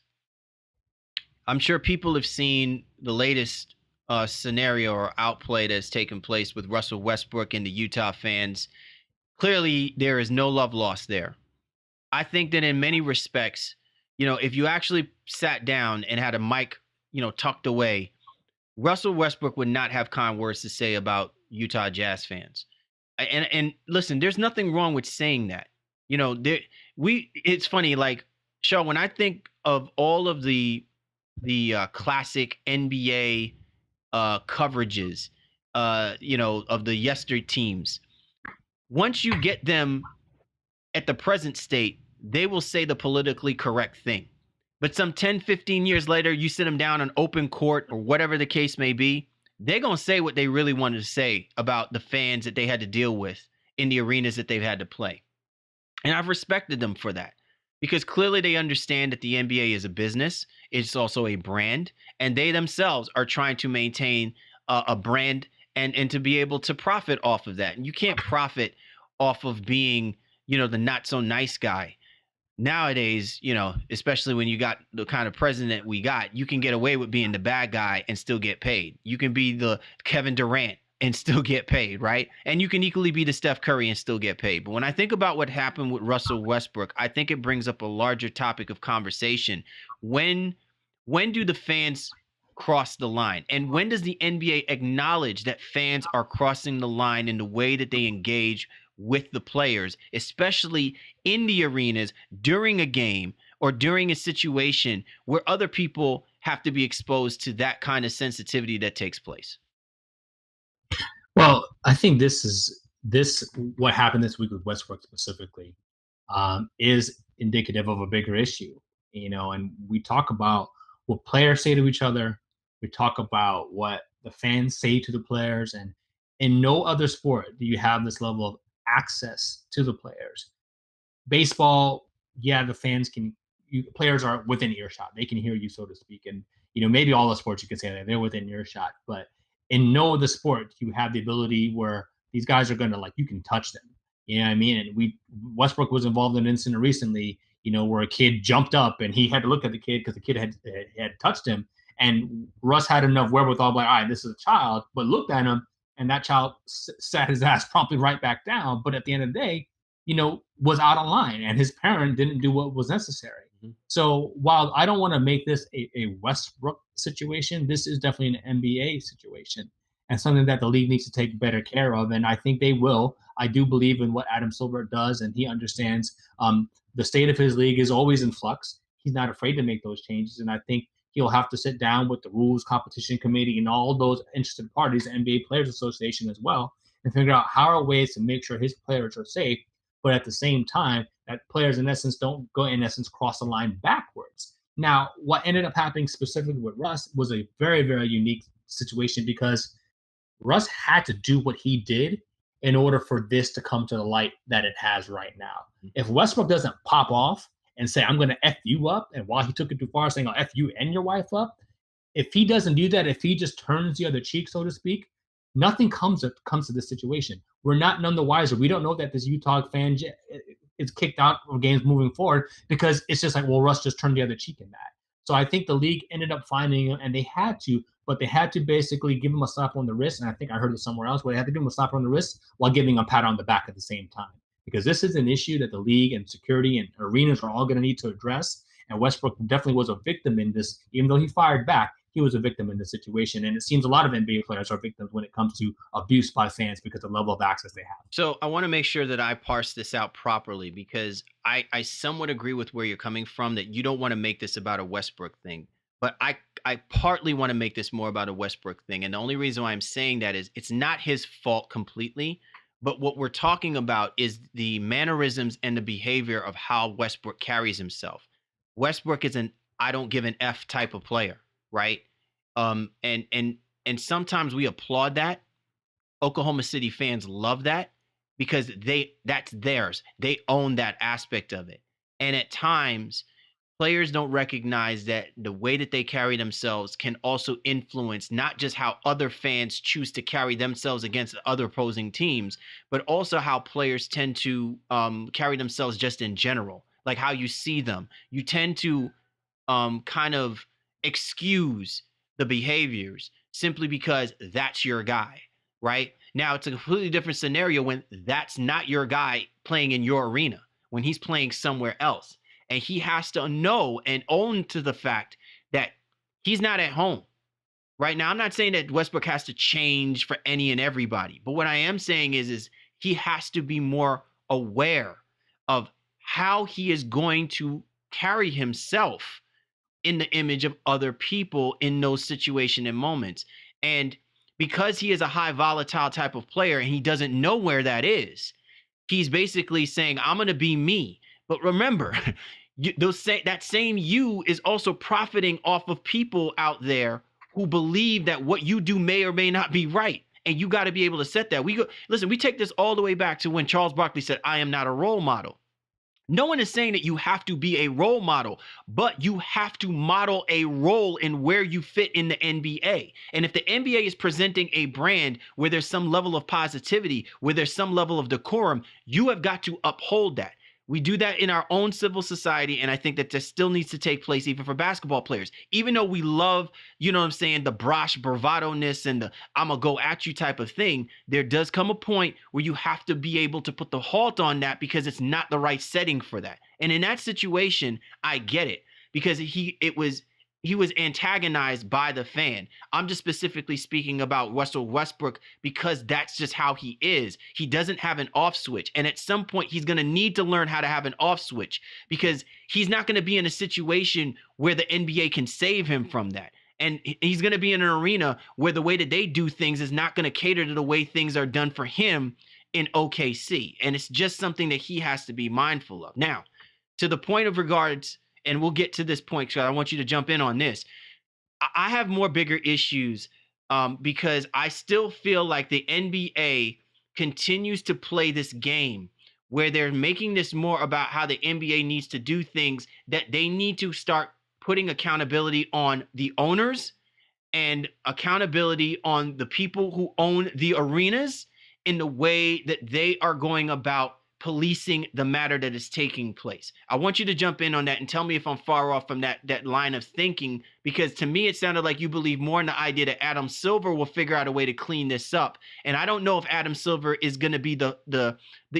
I'm sure people have seen the latest scenario or outplay that has taken place with Russell Westbrook and the Utah fans. Clearly, there is no love lost there. I think that in many respects, if you actually sat down and had a mic, tucked away, Russell Westbrook would not have kind words to say about Utah Jazz fans. And listen, there's nothing wrong with saying that. You know, it's funny, like, Shaw, when I think of all of the classic NBA coverages, of the yester teams, once you get them at the present state, they will say the politically correct thing. But some 10, 15 years later, you sit them down on open court or whatever the case may be, they're going to say what they really wanted to say about the fans that they had to deal with in the arenas that they've had to play. And I've respected them for that, because clearly they understand that the NBA is a business. It's also a brand, and they themselves are trying to maintain a brand and to be able to profit off of that. And you can't profit off of being, the not so nice guy. Nowadays, especially when you got the kind of president we got, you can get away with being the bad guy and still get paid. You can be the Kevin Durant and still get paid, right? And you can equally be the Steph Curry and still get paid. But when I think about what happened with Russell Westbrook, I think it brings up a larger topic of conversation. When do the fans cross the line? And when does the NBA acknowledge that fans are crossing the line in the way that they engage with the players, especially in the arenas during a game or during a situation where other people have to be exposed to that kind of sensitivity that takes place? Well, I think this what happened this week with Westbrook specifically is indicative of a bigger issue. And we talk about what players say to each other. We talk about what the fans say to the players, and in no other sport do you have this level of access to the players. Baseball, yeah, the fans players are within earshot. They can hear you, so to speak. And maybe all the sports you could say that they're within earshot, but in no other sport you have the ability where these guys are gonna, like, you can touch them. You know what I mean? And Westbrook was involved in an incident recently, where a kid jumped up and he had to look at the kid because the kid had touched him, and Russ had enough wherewithal, like, all right, this is a child, but looked at him, and that child sat his ass promptly right back down. But at the end of the day, was out of line, and his parent didn't do what was necessary. Mm-hmm. So while I don't want to make this a Westbrook situation, this is definitely an NBA situation and something that the league needs to take better care of. And I think they will. I do believe in what Adam Silver does, and he understands the state of his league is always in flux. He's not afraid to make those changes. And I think he'll have to sit down with the Rules Competition Committee and all those interested parties, the NBA Players Association as well, and figure out how are ways to make sure his players are safe, but at the same time, that players in essence don't go, in essence, cross the line backwards. Now, what ended up happening specifically with Russ was a very, very unique situation, because Russ had to do what he did in order for this to come to the light that it has right now. If Westbrook doesn't pop off and say, I'm going to F you up, and while he took it too far, saying, I'll F you and your wife up, if he doesn't do that, if he just turns the other cheek, so to speak, nothing comes to this situation. We're not none the wiser. We don't know that this Utah fan is kicked out of games moving forward, because it's just like, well, Russ just turned the other cheek in that. So I think the league ended up finding him, and they had to basically give him a slap on the wrist. And I think I heard it somewhere else where they had to give him a slap on the wrist while giving him a pat on the back at the same time, because this is an issue that the league and security and arenas are all going to need to address. And Westbrook definitely was a victim in this. Even though he fired back, he was a victim in this situation. And it seems a lot of NBA players are victims when it comes to abuse by fans because of the level of access they have. So I want to make sure that I parse this out properly, because I somewhat agree with where you're coming from, that you don't want to make this about a Westbrook thing. But I partly want to make this more about a Westbrook thing. And the only reason why I'm saying that is it's not his fault completely. But what we're talking about is the mannerisms and the behavior of how Westbrook carries himself. Westbrook is an I don't give an F type of player, right? And sometimes we applaud that. Oklahoma City fans love that because that's theirs. They own that aspect of it. And at times, players don't recognize that the way that they carry themselves can also influence not just how other fans choose to carry themselves against other opposing teams, but also how players tend to carry themselves just in general, like how you see them. You tend to kind of excuse the behaviors simply because that's your guy, right? Now, it's a completely different scenario when that's not your guy playing in your arena, when he's playing somewhere else. And he has to know and own to the fact that he's not at home. Right now, I'm not saying that Westbrook has to change for any and everybody. But what I am saying is he has to be more aware of how he is going to carry himself in the image of other people in those situations and moments. And because he is a high volatile type of player and he doesn't know where that is, he's basically saying, I'm going to be me. But remember, that same you is also profiting off of people out there who believe that what you do may or may not be right. And you got to be able to set that. We take this all the way back to when Charles Barkley said, I am not a role model. No one is saying that you have to be a role model, but you have to model a role in where you fit in the NBA. And if the NBA is presenting a brand where there's some level of positivity, where there's some level of decorum, you have got to uphold that. We do that in our own civil society, and I think that this still needs to take place even for basketball players. Even though we love, you know what I'm saying, the brash bravado-ness and the I'm going to go at you type of thing, there does come a point where you have to be able to put the halt on that because it's not the right setting for that. And in that situation, I get it because he was antagonized by the fan. I'm just specifically speaking about Russell Westbrook because that's just how he is. He doesn't have an off switch. And at some point, he's going to need to learn how to have an off switch because he's not going to be in a situation where the NBA can save him from that. And he's going to be in an arena where the way that they do things is not going to cater to the way things are done for him in OKC. And it's just something that he has to be mindful of. Now, to the point of regards, and we'll get to this point, because I want you to jump in on this. I have more bigger issues because I still feel like the NBA continues to play this game where they're making this more about how the NBA needs to do things, that they need to start putting accountability on the owners and accountability on the people who own the arenas in the way that they are going about policing the matter that is taking place. I want you to jump in on that and tell me if I'm far off from that line of thinking, because to me, it sounded like you believe more in the idea that Adam Silver will figure out a way to clean this up. And I don't know if Adam Silver is going to be the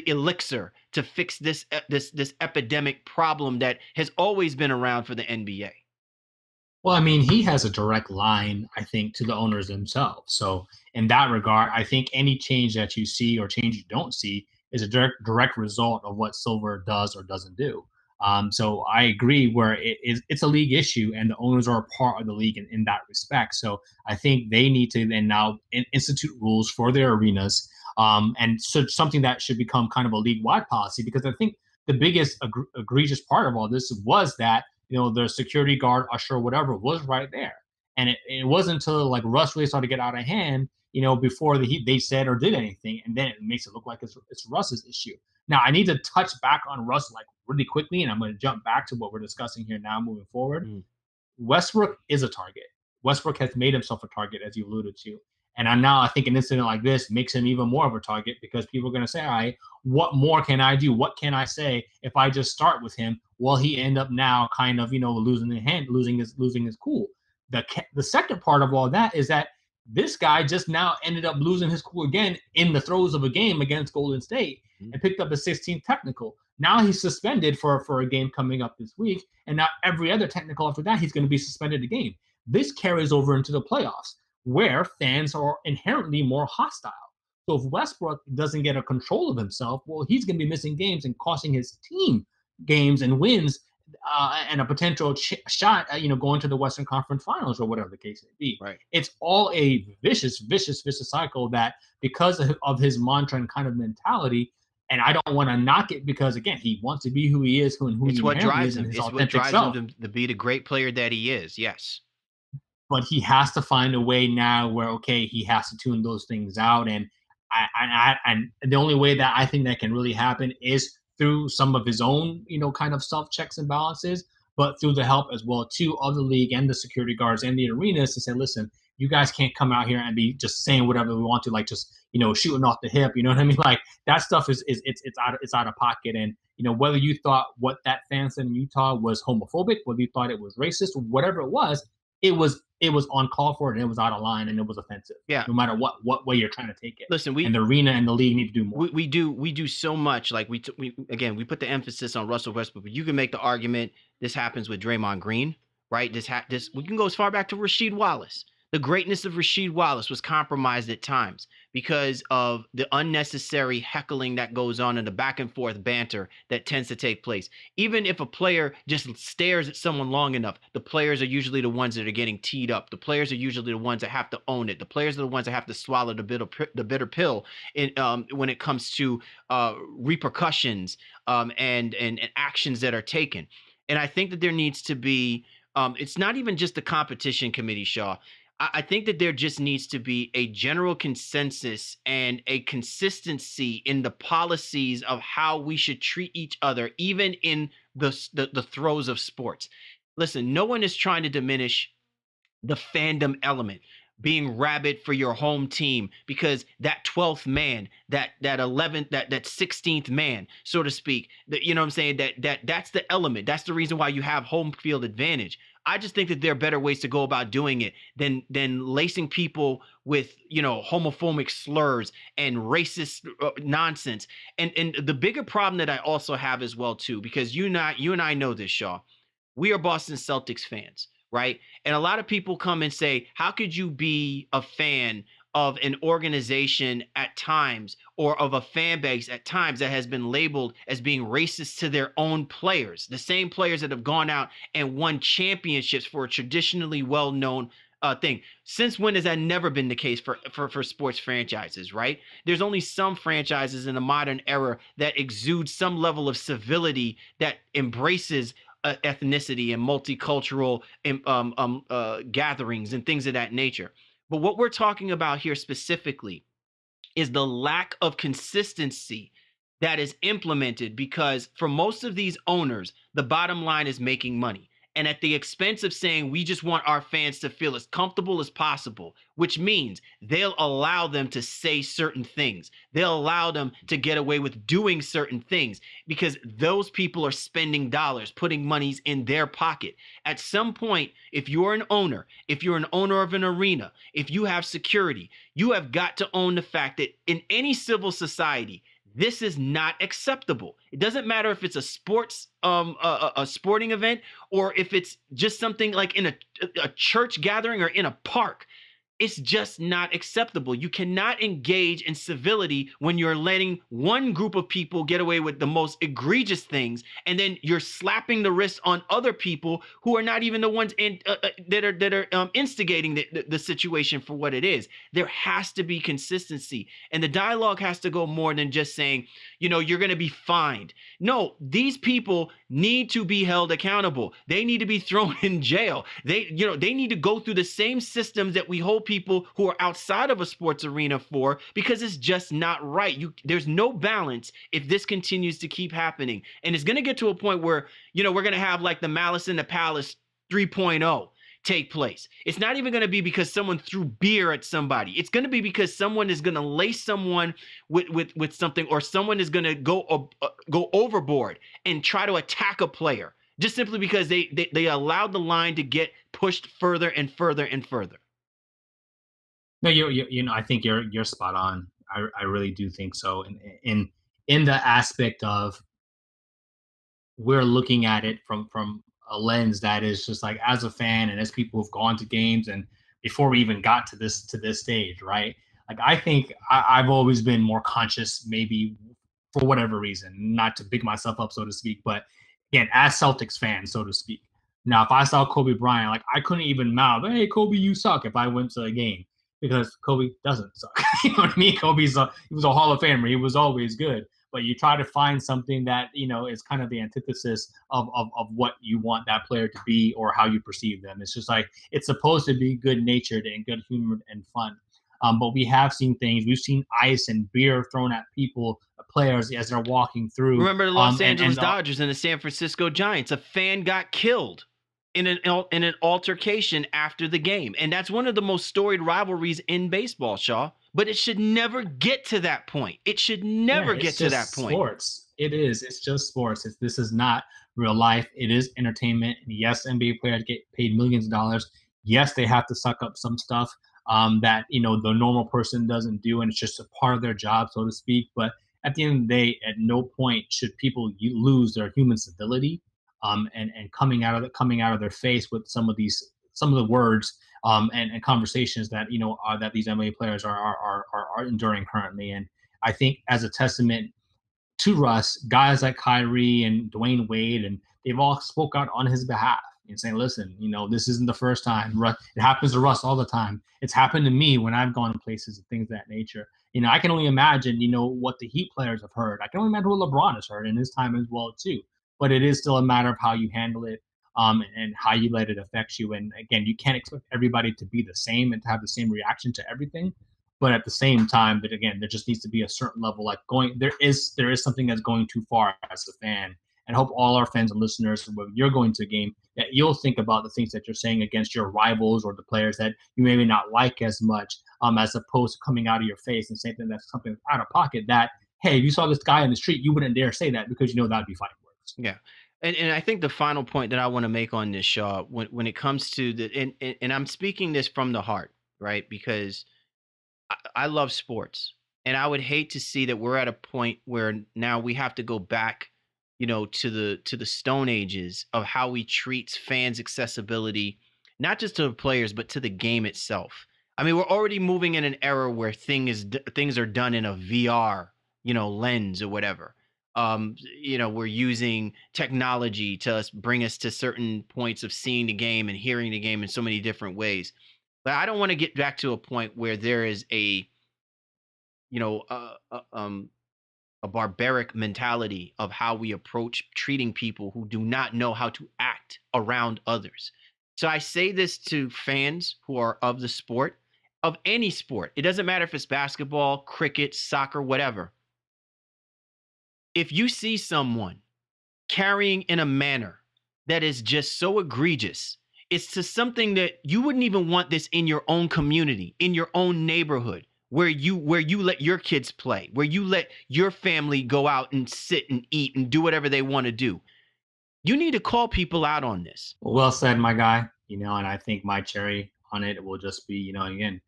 elixir to fix this epidemic problem that has always been around for the NBA. Well, I mean, he has a direct line, I think, to the owners themselves. So in that regard, I think any change that you see or change you don't see is a direct result of what Silver does or doesn't do. So I agree where it's a league issue and the owners are a part of the league in that respect. So I think they need to then now institute rules for their arenas, and so something that should become kind of a league-wide policy, because I think the biggest egregious part of all this was that, you know, the security guard, usher, whatever, was right there. And it wasn't until like Russ really started to get out of hand, you know, before they said or did anything, and then it makes it look like it's Russ's issue. Now I need to touch back on Russ like really quickly, and I'm going to jump back to what we're discussing here now moving forward. Westbrook is a target. Westbrook has made himself a target, as you alluded to, and I think an incident like this makes him even more of a target because people are going to say, all right, what more can I do? What can I say if I just start with him? Will he end up now kind of, you know, losing his cool? The second part of all that is that this guy just now ended up losing his cool again in the throes of a game against Golden State and picked up a 16th technical. Now he's suspended for a game coming up this week, and now every other technical after that, he's going to be suspended a game. This carries over into the playoffs, where fans are inherently more hostile. So if Westbrook doesn't get a control of himself, well, he's going to be missing games and costing his team games and wins, and a potential shot at, you know, going to the Western Conference Finals or whatever the case may be. Right. It's all a vicious cycle that, because of his mantra and kind of mentality, and I don't want to knock it because, again, he wants to be who he is, who it's he what drives him. his It's what drives him to be the great player that he is. Yes. But he has to find a way now where, okay, he has to tune those things out. And and the only way that I think that can really happen is through some of his own, you know, kind of self checks and balances, but through the help as well too of the league and the security guards and the arenas to say, listen, you guys can't come out here and be just saying whatever we want to, like just, you know, shooting off the hip. You know what I mean? Like that stuff is out of pocket. And, you know, whether you thought what that fan said in Utah was homophobic, whether you thought it was racist, whatever it was uncalled for, and it was out of line, and it was offensive. Yeah. No matter what way you're trying to take it. Listen, and the arena and the league need to do more. We do so much. Like we put the emphasis on Russell Westbrook, but you can make the argument this happens with Draymond Green, right? We can go as far back to Rasheed Wallace. The greatness of Rasheed Wallace was compromised at times because of the unnecessary heckling that goes on and the back and forth banter that tends to take place. Even if a player just stares at someone long enough, the players are usually the ones that are getting teed up. The players are usually the ones that have to own it. The players are the ones that have to swallow the bitter pill when it comes to repercussions and actions that are taken. And I think that there needs to be, it's not even just the competition committee, Shaw. I think that there just needs to be a general consensus and a consistency in the policies of how we should treat each other, even in the throes of sports. Listen, no one is trying to diminish the fandom element, being rabid for your home team because that 12th man, that 11th, that 16th man, so to speak, you know what I'm saying, that's the element. That's the reason why you have home field advantage. I just think that there are better ways to go about doing it than lacing people with, you know, homophobic slurs and racist nonsense. And the bigger problem that I also have as well too, because you and I know this, Shaw. We are Boston Celtics fans, right? And a lot of people come and say, how could you be a fan of an organization at times or of a fan base at times that has been labeled as being racist to their own players, the same players that have gone out and won championships for a traditionally well-known thing. Since when has that never been the case for sports franchises, right? There's only some franchises in the modern era that exude some level of civility that embraces ethnicity and multicultural gatherings and things of that nature. But what we're talking about here specifically is the lack of consistency that is implemented because for most of these owners, the bottom line is making money. And at the expense of saying we just want our fans to feel as comfortable as possible, which means they'll allow them to say certain things. They'll allow them to get away with doing certain things because those people are spending dollars, putting monies in their pocket. At some point, if you're an owner of an arena, if you have security, you have got to own the fact that in any civil society, this is not acceptable. It doesn't matter if it's a sporting event or if it's just something like in a church gathering or in a park. It's just not acceptable. You cannot engage in civility when you're letting one group of people get away with the most egregious things, and then you're slapping the wrist on other people who are not even the ones that are instigating the situation for what it is. There has to be consistency, and the dialogue has to go more than just saying, you know, you're going to be fined. No, these people need to be held accountable. They need to be thrown in jail. They need to go through the same systems that we hold people who are outside of a sports arena for, because it's just not right. There's no balance if this continues to keep happening. And it's going to get to a point where, you know, we're going to have like the Malice in the Palace 3.0 take place. It's not even going to be because someone threw beer at somebody. It's going to be because someone is going to lace someone with something, or someone is going to go overboard and try to attack a player just simply because they allowed the line to get pushed further and further and further. No, you know, I think you're spot on. I really do think so. In the aspect of we're looking at it from a lens that is just like, as a fan and as people who've gone to games and before we even got to this stage, right? Like, I think I've always been more conscious, maybe for whatever reason, not to big myself up, so to speak, but again, as Celtics fans, so to speak. Now, if I saw Kobe Bryant, like, I couldn't even mouth, "Hey, Kobe, you suck," if I went to a game, because Kobe doesn't suck. You know what I mean? He was a Hall of Famer. He was always good. But you try to find something that, you know, is kind of the antithesis of what you want that player to be or how you perceive them. It's just like, it's supposed to be good natured and good humored and fun. But we have seen things. We've seen ice and beer thrown at people, players, as they're walking through. Remember the Los Angeles Dodgers and the San Francisco Giants? A fan got killed in an altercation after the game. And that's one of the most storied rivalries in baseball, Shaw. But it should never get to that point. It should never get to that point. Sports. It is. It's just sports. This is not real life. It is entertainment. And yes, NBA players get paid millions of dollars. Yes, they have to suck up some stuff that, you know, the normal person doesn't do, and it's just a part of their job, so to speak. But at the end of the day, at no point should people lose their human civility and coming out of their face with some of the words and conversations that that these NBA players are enduring currently. And I think as a testament to Russ, guys like Kyrie and Dwayne Wade, and they've all spoke out on his behalf and saying, listen, this isn't the first time. It happens to Russ all the time. It's happened to me when I've gone to places and things of that nature. I can only imagine, what the Heat players have heard. I can only imagine what LeBron has heard in his time as well, too. But it is still a matter of how you handle it, and how you let it affect you. And again, you can't expect everybody to be the same and to have the same reaction to everything. But at the same time, that again, there just needs to be a certain level, there is something that's going too far as a fan. And hope all our fans and listeners, when you're going to a game, that you'll think about the things that you're saying against your rivals or the players that you maybe not like as much, as opposed to coming out of your face and saying that's something out of pocket. That, hey, if you saw this guy in the street, you wouldn't dare say that because that'd be fighting words. Yeah. And I think the final point that I want to make on this, Shaw, when it comes to and I'm speaking this from the heart, right? Because I love sports, and I would hate to see that we're at a point where now we have to go back, to the Stone Ages of how we treat fans' accessibility, not just to the players, but to the game itself. I mean, we're already moving in an era where things are done in a VR, lens or whatever. We're using technology to bring us to certain points of seeing the game and hearing the game in so many different ways. But I don't want to get back to a point where there is a barbaric mentality of how we approach treating people who do not know how to act around others. So I say this to fans who are of the sport, of any sport. It doesn't matter if it's basketball, cricket, soccer, whatever. If you see someone carrying in a manner that is just so egregious, it's to something that you wouldn't even want this in your own community, in your own neighborhood, where you let your kids play, where you let your family go out and sit and eat and do whatever they want to do. You need to call people out on this. Well said, my guy. And I think my cherry on it will just be, again,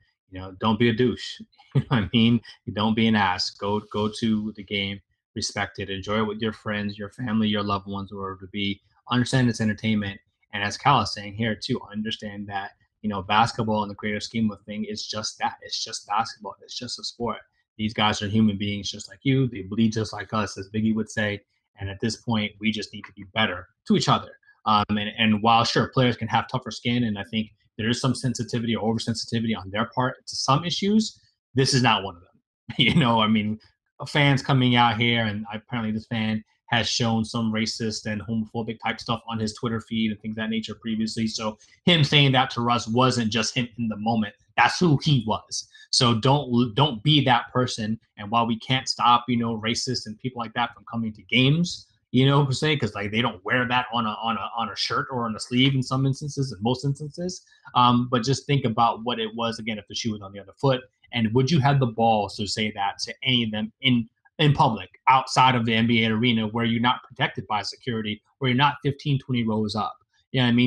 don't be a douche. You know what I mean? Don't be an ass. Go to the game, respect it, enjoy it with your friends, your family, your loved ones, or to be understand it's entertainment. And as Cal is saying here too, understand that, basketball in the greater scheme of things is just that. It's just basketball. It's just a sport. These guys are human beings just like you. They bleed just like us, as Biggie would say. And at this point, we just need to be better to each other. And while sure, players can have tougher skin, and I think there is some sensitivity or oversensitivity on their part to some issues, this is not one of them. Fans coming out here, and apparently this fan has shown some racist and homophobic type stuff on his Twitter feed and things of that nature previously. So him saying that to Russ wasn't just him in the moment. That's who he was. So don't be that person. And while we can't stop, racists and people like that from coming to games, per se, because they don't wear that on a shirt or on a sleeve in some instances, in most instances. But just think about what it was again if the shoe was on the other foot. And would you have the balls to say that to any of them in public, outside of the NBA arena, where you're not protected by security, where you're not 15, 20 rows up?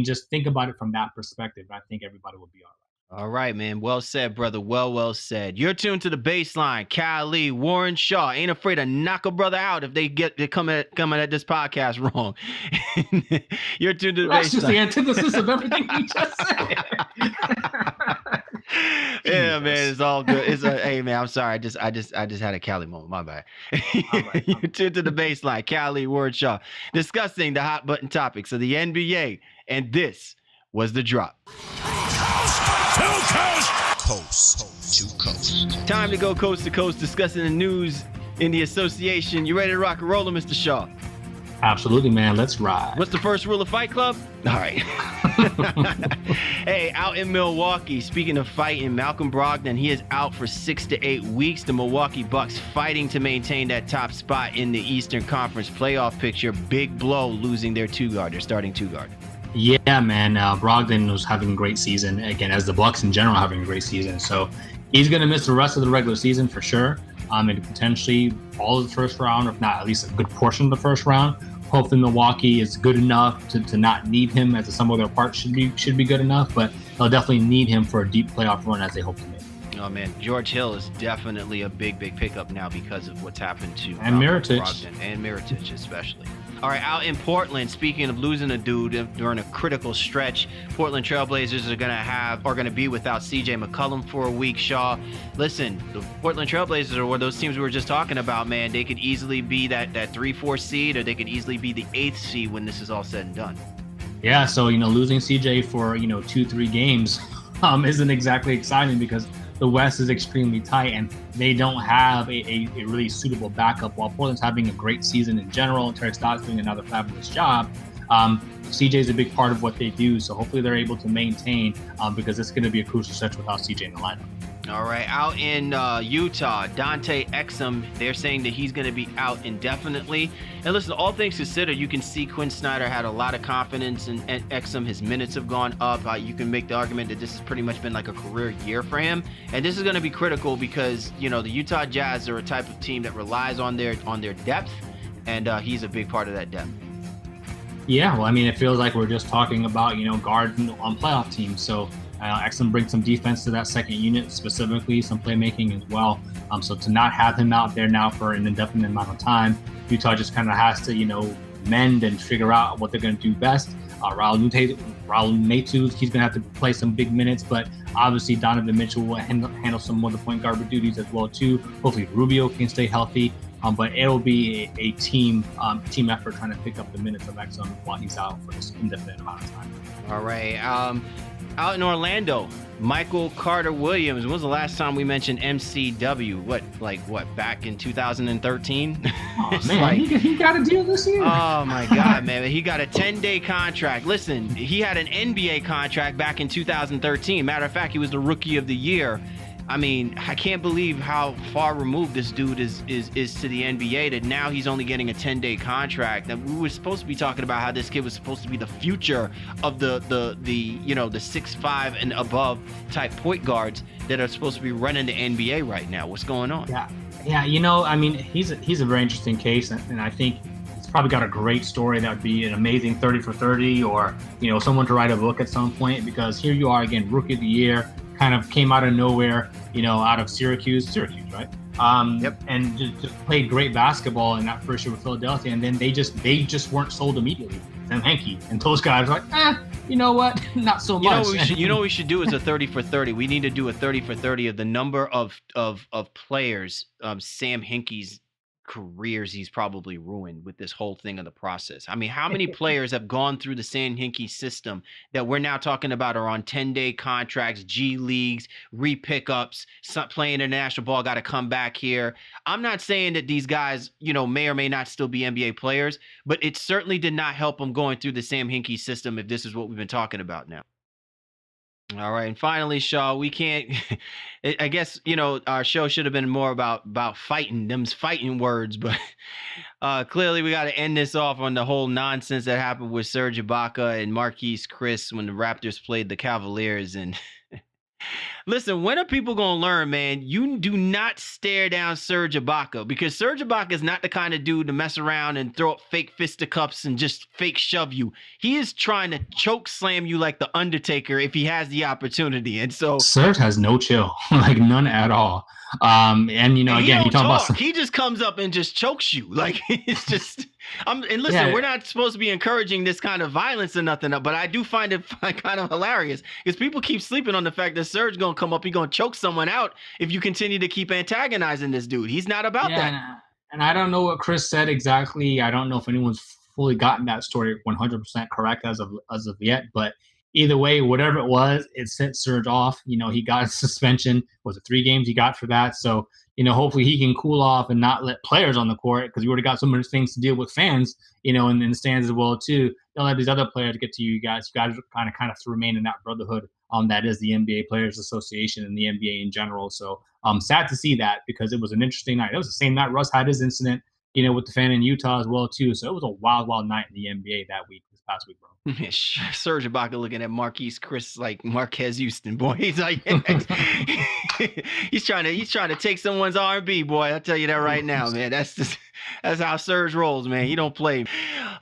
Just think about it from that perspective. I think everybody will be all right. All right, man. Well said, brother. Well said. You're tuned to the Baseline. Kylie, Warren Shaw ain't afraid to knock a brother out if they coming at this podcast wrong. You're tuned to the Baseline. That's just the antithesis of everything you just said. Yeah, man, it's all good. Hey, man, I'm sorry. I just had a Cali moment. My bad. Right. You tuned to the Baseline. Cali, Warren Shaw, discussing the hot button topics of the NBA, and this was The Drop. Coast to coast. Time to go coast to coast, discussing the news in the association. You ready to rock and roll, Mr. Shaw? Absolutely, man. Let's ride. What's the first rule of Fight Club? All right. Hey, out in Milwaukee, speaking of fighting, Malcolm Brogdon, he is out for 6 to 8 weeks. The Milwaukee Bucks fighting to maintain that top spot in the Eastern Conference playoff picture. Big blow, losing their starting two guard. Yeah, man. Brogdon was having a great season, again, as the Bucks in general having a great season. So he's going to miss the rest of the regular season for sure. And potentially all of the first round, if not at least a good portion of the first round. Hopefully Milwaukee is good enough to not need him, as the sum of their parts should be good enough, but they'll definitely need him for a deep playoff run as they hope to make. Oh man, George Hill is definitely a big pickup now because of what's happened to and Mirotic and Mirotic especially. All right, out in Portland, speaking of losing a dude during a critical stretch, Portland Trailblazers are gonna be without CJ McCollum for a week, Shaw. Listen, the Portland Trailblazers are one of those teams we were just talking about, man. They could easily be that 3-4 seed, or they could easily be the 8th seed when this is all said and done. Yeah, so losing CJ for 2-3 games isn't exactly exciting because the West is extremely tight and they don't have a really suitable backup. While Portland's having a great season in general, and Terry Stotts doing another fabulous job, CJ is a big part of what they do. So hopefully they're able to maintain because it's going to be a crucial stretch without CJ in the lineup. All right, out in Utah, Dante Exum, they're saying that he's going to be out indefinitely. And listen, all things considered, you can see Quinn Snyder had a lot of confidence in Exum. His minutes have gone up. You can make the argument that this has pretty much been like a career year for him. And this is going to be critical because, the Utah Jazz are a type of team that relies on their depth, and he's a big part of that depth. Yeah, well, I mean, it feels like we're just talking about, guard on playoff teams. So Exum brings some defense to that second unit, specifically some playmaking as well. So to not have him out there now for an indefinite amount of time, Utah just kind of has to, mend and figure out what they're going to do best. Raul Neto, he's going to have to play some big minutes, but obviously Donovan Mitchell will handle some more of the point guard duties as well too. Hopefully Rubio can stay healthy. But it'll be a team effort trying to pick up the minutes of Exum while he's out for this indefinite amount of time. All right. Out in Orlando, Michael Carter Williams. When was the last time we mentioned MCW? What, back in 2013? Oh, man, he got a deal this year. Oh, my God, man. He got a 10-day contract. Listen, he had an NBA contract back in 2013. Matter of fact, he was the Rookie of the Year. I mean, I can't believe how far removed this dude is to the NBA that now he's only getting a 10-day contract. And we were supposed to be talking about how this kid was supposed to be the future of the 6'5" and above type point guards that are supposed to be running the NBA right now. What's going on? Yeah. I mean, he's a very interesting case, and I think he's probably got a great story that would be an amazing 30 for 30, or someone to write a book at some point. Because here you are again, Rookie of the Year. Kind of came out of nowhere, out of Syracuse, right? Yep. And just played great basketball in that first year with Philadelphia, and then they just weren't sold immediately. Sam Hinkie and those guys were like, you know what, not so much. What we should do is a 30 for 30. We need to do a 30 for 30 of the number of players Sam Hinkie's careers he's probably ruined with this whole thing of the process. I mean, how many players have gone through the Sam Hinkie system that we're now talking about are on 10-day contracts, G leagues, re-pickups, playing international ball, got to come back here. I'm not saying that these guys, may or may not still be NBA players, but it certainly did not help them going through the Sam Hinkie system if this is what we've been talking about now. All right, and finally, Shaw, we can't. I guess our show should have been more about fighting them's fighting words, but clearly we got to end this off on the whole nonsense that happened with Serge Ibaka and Marquise Chris when the Raptors played the Cavaliers. And listen, when are people gonna learn, man? You do not stare down Serge Ibaka, because Serge Ibaka is not the kind of dude to mess around and throw up fake fisticuffs and just fake shove you. He is trying to choke slam you like the Undertaker if he has the opportunity. And so Serge has no chill, like none at all. And again, he just comes up and just chokes you. Like it's just. And listen, Yeah. We're not supposed to be encouraging this kind of violence or nothing, but I do find it kind of hilarious because people keep sleeping on the fact that Serge gonna come up, he's gonna choke someone out if you continue to keep antagonizing this dude. He's not about that. And I don't know what Chris said exactly. I don't know if anyone's fully gotten that story 100% correct as of yet, but either way, whatever it was, it sent Serge off. He got a suspension. Was it 3 games he got for that? So, hopefully he can cool off and not let players on the court, because we already got so many things to deal with fans, and in the stands as well too. Don't let these other players get to you guys. You guys kind of have to remain in that brotherhood. That is the NBA Players Association and the NBA in general. So sad to see that, because it was an interesting night. It was the same night Russ had his incident, with the fan in Utah as well too. So it was a wild, wild night in the NBA this past week, bro. Serge Ibaka looking at Marquise Chris like Marquez Houston, boy. He's like, he's trying to take someone's R&B, boy. I'll tell you that right now, man. That's how Serge rolls, man. He don't play.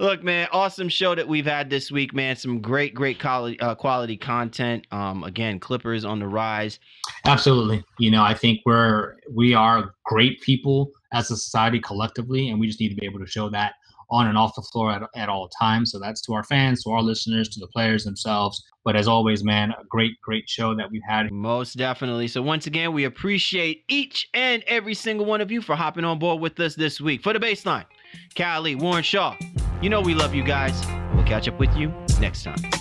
Look, man, awesome show that we've had this week, man. Some great quality content. Again, Clippers on the rise. Absolutely. I think we are great people as a society collectively, and we just need to be able to show that on and off the floor at all times. So that's to our fans, to our listeners, to the players themselves. But as always, man, a great show that we've had. Most definitely. So once again, we appreciate each and every single one of you for hopping on board with us this week. For the Baseline, Cal Lee, Warren Shaw, you know we love you guys. We'll catch up with you next time.